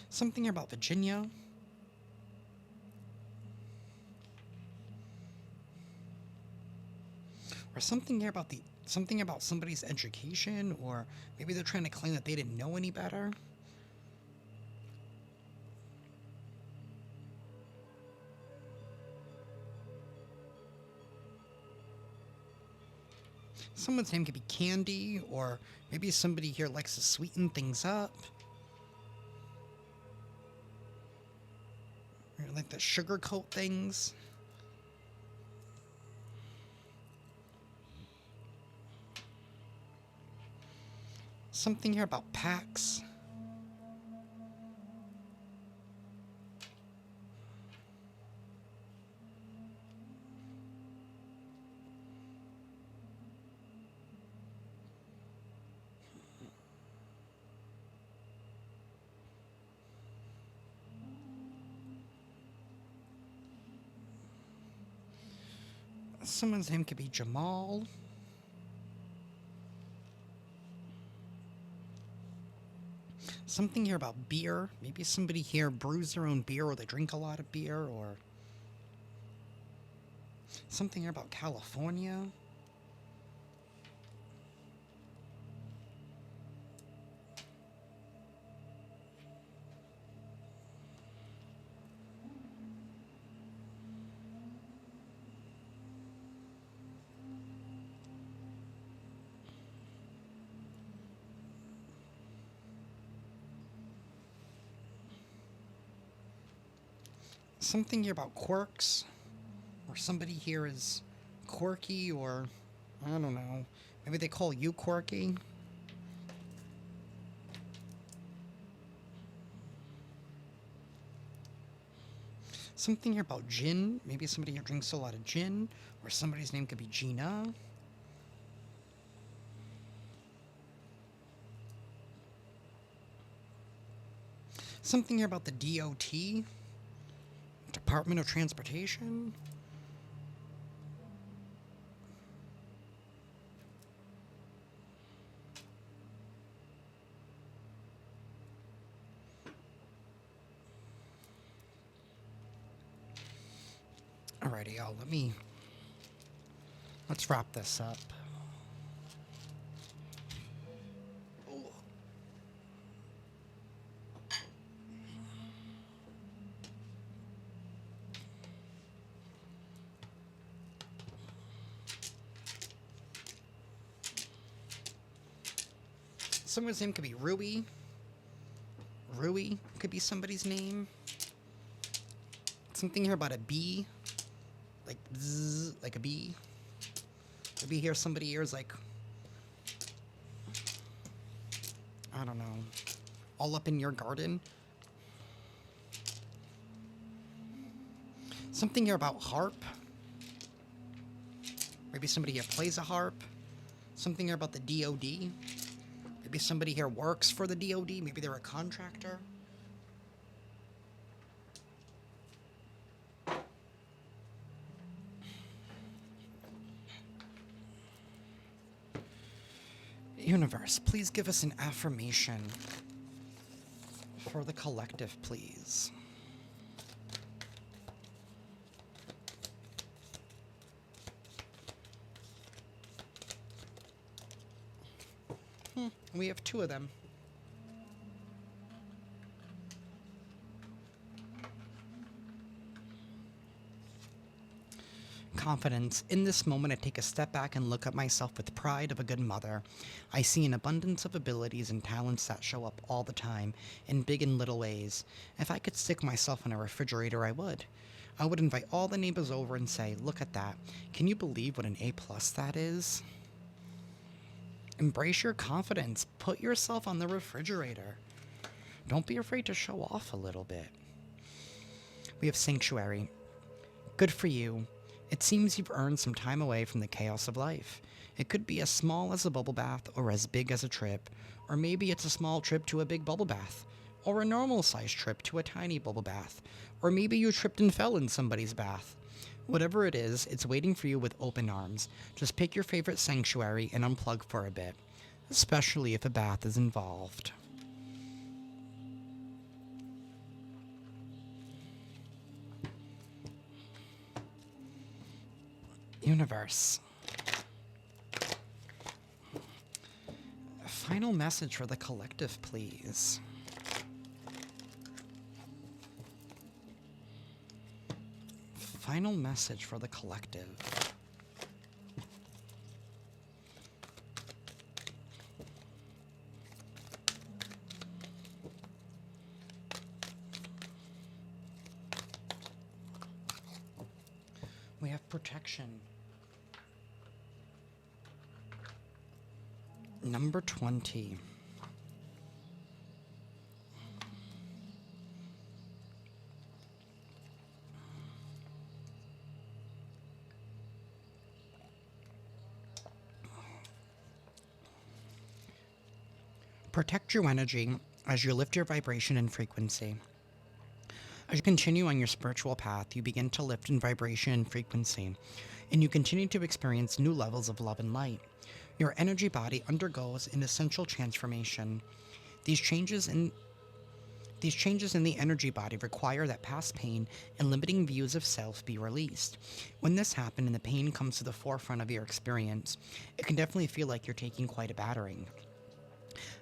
Something about Virginia. Or something here about something about somebody's education, or maybe they're trying to claim that they didn't know any better. Someone's name could be Candy, or maybe somebody here likes to sweeten things up. Or like to sugarcoat things. Something here about packs. Someone's name could be Jamal. Something here about beer. Maybe somebody here brews their own beer, or they drink a lot of beer, or something here about California. Something here about quirks, or somebody here is quirky, or I don't know. Maybe they call you quirky. Something here about gin. Maybe somebody here drinks a lot of gin, or somebody's name could be Gina. Something here about the DOT, Department of Transportation. Alrighty, y'all, let's wrap this up. Someone's name could be Rui. Rui could be somebody's name. Something here about a bee. Like bzz, like a bee. Maybe here somebody here is like, I don't know, all up in your garden. Something here about harp. Maybe somebody here plays a harp. Something here about the DOD. Maybe somebody here works for the DOD. Maybe they're a contractor. Universe, please give us an affirmation for the collective, please. We have 2 of them. Confidence. In this moment, I take a step back and look at myself with pride of a good mother. I see an abundance of abilities and talents that show up all the time, in big and little ways. If I could stick myself in a refrigerator, I would. I would invite all the neighbors over and say, look at that. Can you believe what an A+ that is? Embrace your confidence. Put yourself on the refrigerator. Don't be afraid to show off a little bit. We have sanctuary. Good for you. It seems you've earned some time away from the chaos of life. It could be as small as a bubble bath or as big as a trip, or maybe it's a small trip to a big bubble bath, or a normal-sized trip to a tiny bubble bath, or maybe you tripped and fell in somebody's bath. Whatever it is, it's waiting for you with open arms. Just pick your favorite sanctuary and unplug for a bit, especially if a bath is involved. Universe. A final message for the collective, please. Final message for the collective. We have protection. Number 20. Protect your energy as you lift your vibration and frequency. As you continue on your spiritual path, you begin to lift in vibration and frequency, and you continue to experience new levels of love and light. Your energy body undergoes an essential transformation. These changes in the energy body require that past pain and limiting views of self be released. When this happens and the pain comes to the forefront of your experience, it can definitely feel like you're taking quite a battering.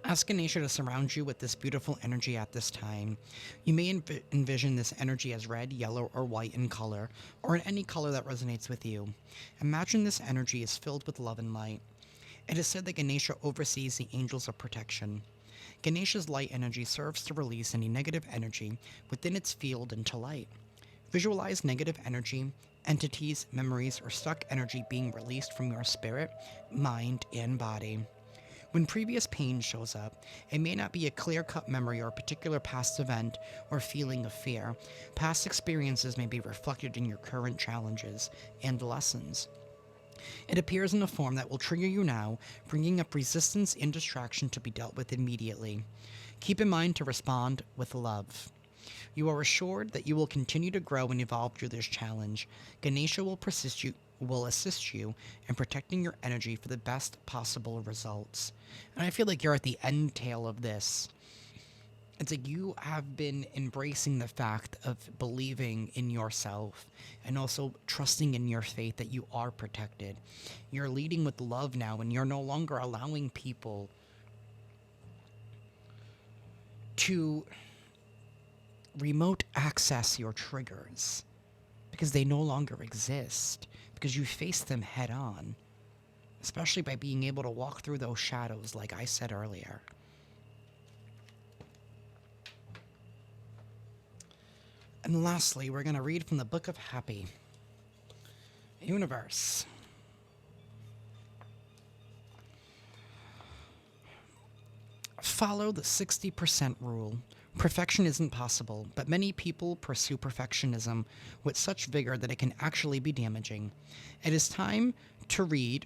Ask Ganesha to surround you with this beautiful energy at this time. You may envision this energy as red, yellow, or white in color, or in any color that resonates with you. Imagine this energy is filled with love and light. It is said that Ganesha oversees the angels of protection. Ganesha's light energy serves to release any negative energy within its field into light. Visualize negative energy, entities, memories, or stuck energy being released from your spirit, mind, and body. When previous pain shows up, it may not be a clear cut memory or a particular past event or feeling of fear. Past experiences may be reflected in your current challenges and lessons. It appears in a form that will trigger you now, bringing up resistance and distraction to be dealt with immediately. Keep in mind to respond with love. You are assured that you will continue to grow and evolve through this challenge. Ganesha will assist you in protecting your energy for the best possible results. And I feel like you're at the end tail of this. It's like you have been embracing the fact of believing in yourself and also trusting in your faith that you are protected. You're leading with love now, and you're no longer allowing people to remote access your triggers because they no longer exist, because you face them head on, especially by being able to walk through those shadows, like I said earlier. And lastly, we're going to read from the Book of Happy. Universe. Follow the 60% rule. Perfection isn't possible, but many people pursue perfectionism with such vigor that it can actually be damaging. It is time to read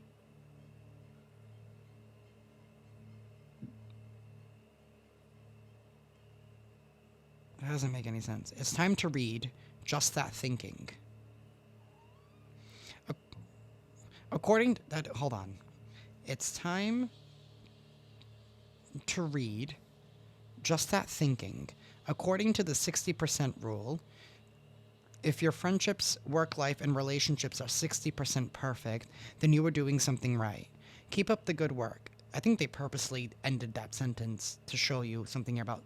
That doesn't make any sense. It's time to read Just That Thinking. According to that, hold on. It's time to read Just That Thinking. According to the 60% rule, if your friendships, work life, and relationships are 60% perfect, then you are doing something right. Keep up the good work. I think they purposely ended that sentence to show you something about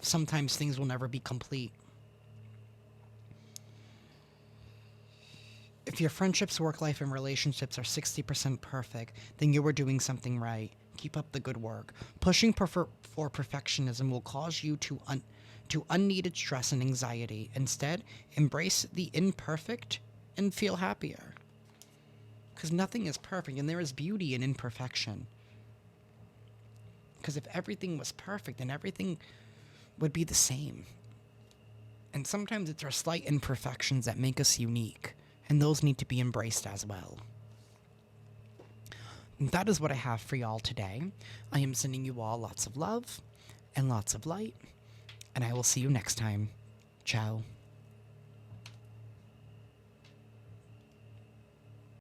sometimes things will never be complete. If your friendships, work life, and relationships are 60% perfect, then you are doing something right. Keep up the good work. Pushing for perfectionism will cause you to unneeded stress and anxiety. Instead, embrace the imperfect and feel happier. Because nothing is perfect, and there is beauty in imperfection. Because if everything was perfect, then everything would be the same. And sometimes it's our slight imperfections that make us unique, and those need to be embraced as well. And that is what I have for y'all today. I am sending you all lots of love and lots of light, and I will see you next time. Ciao.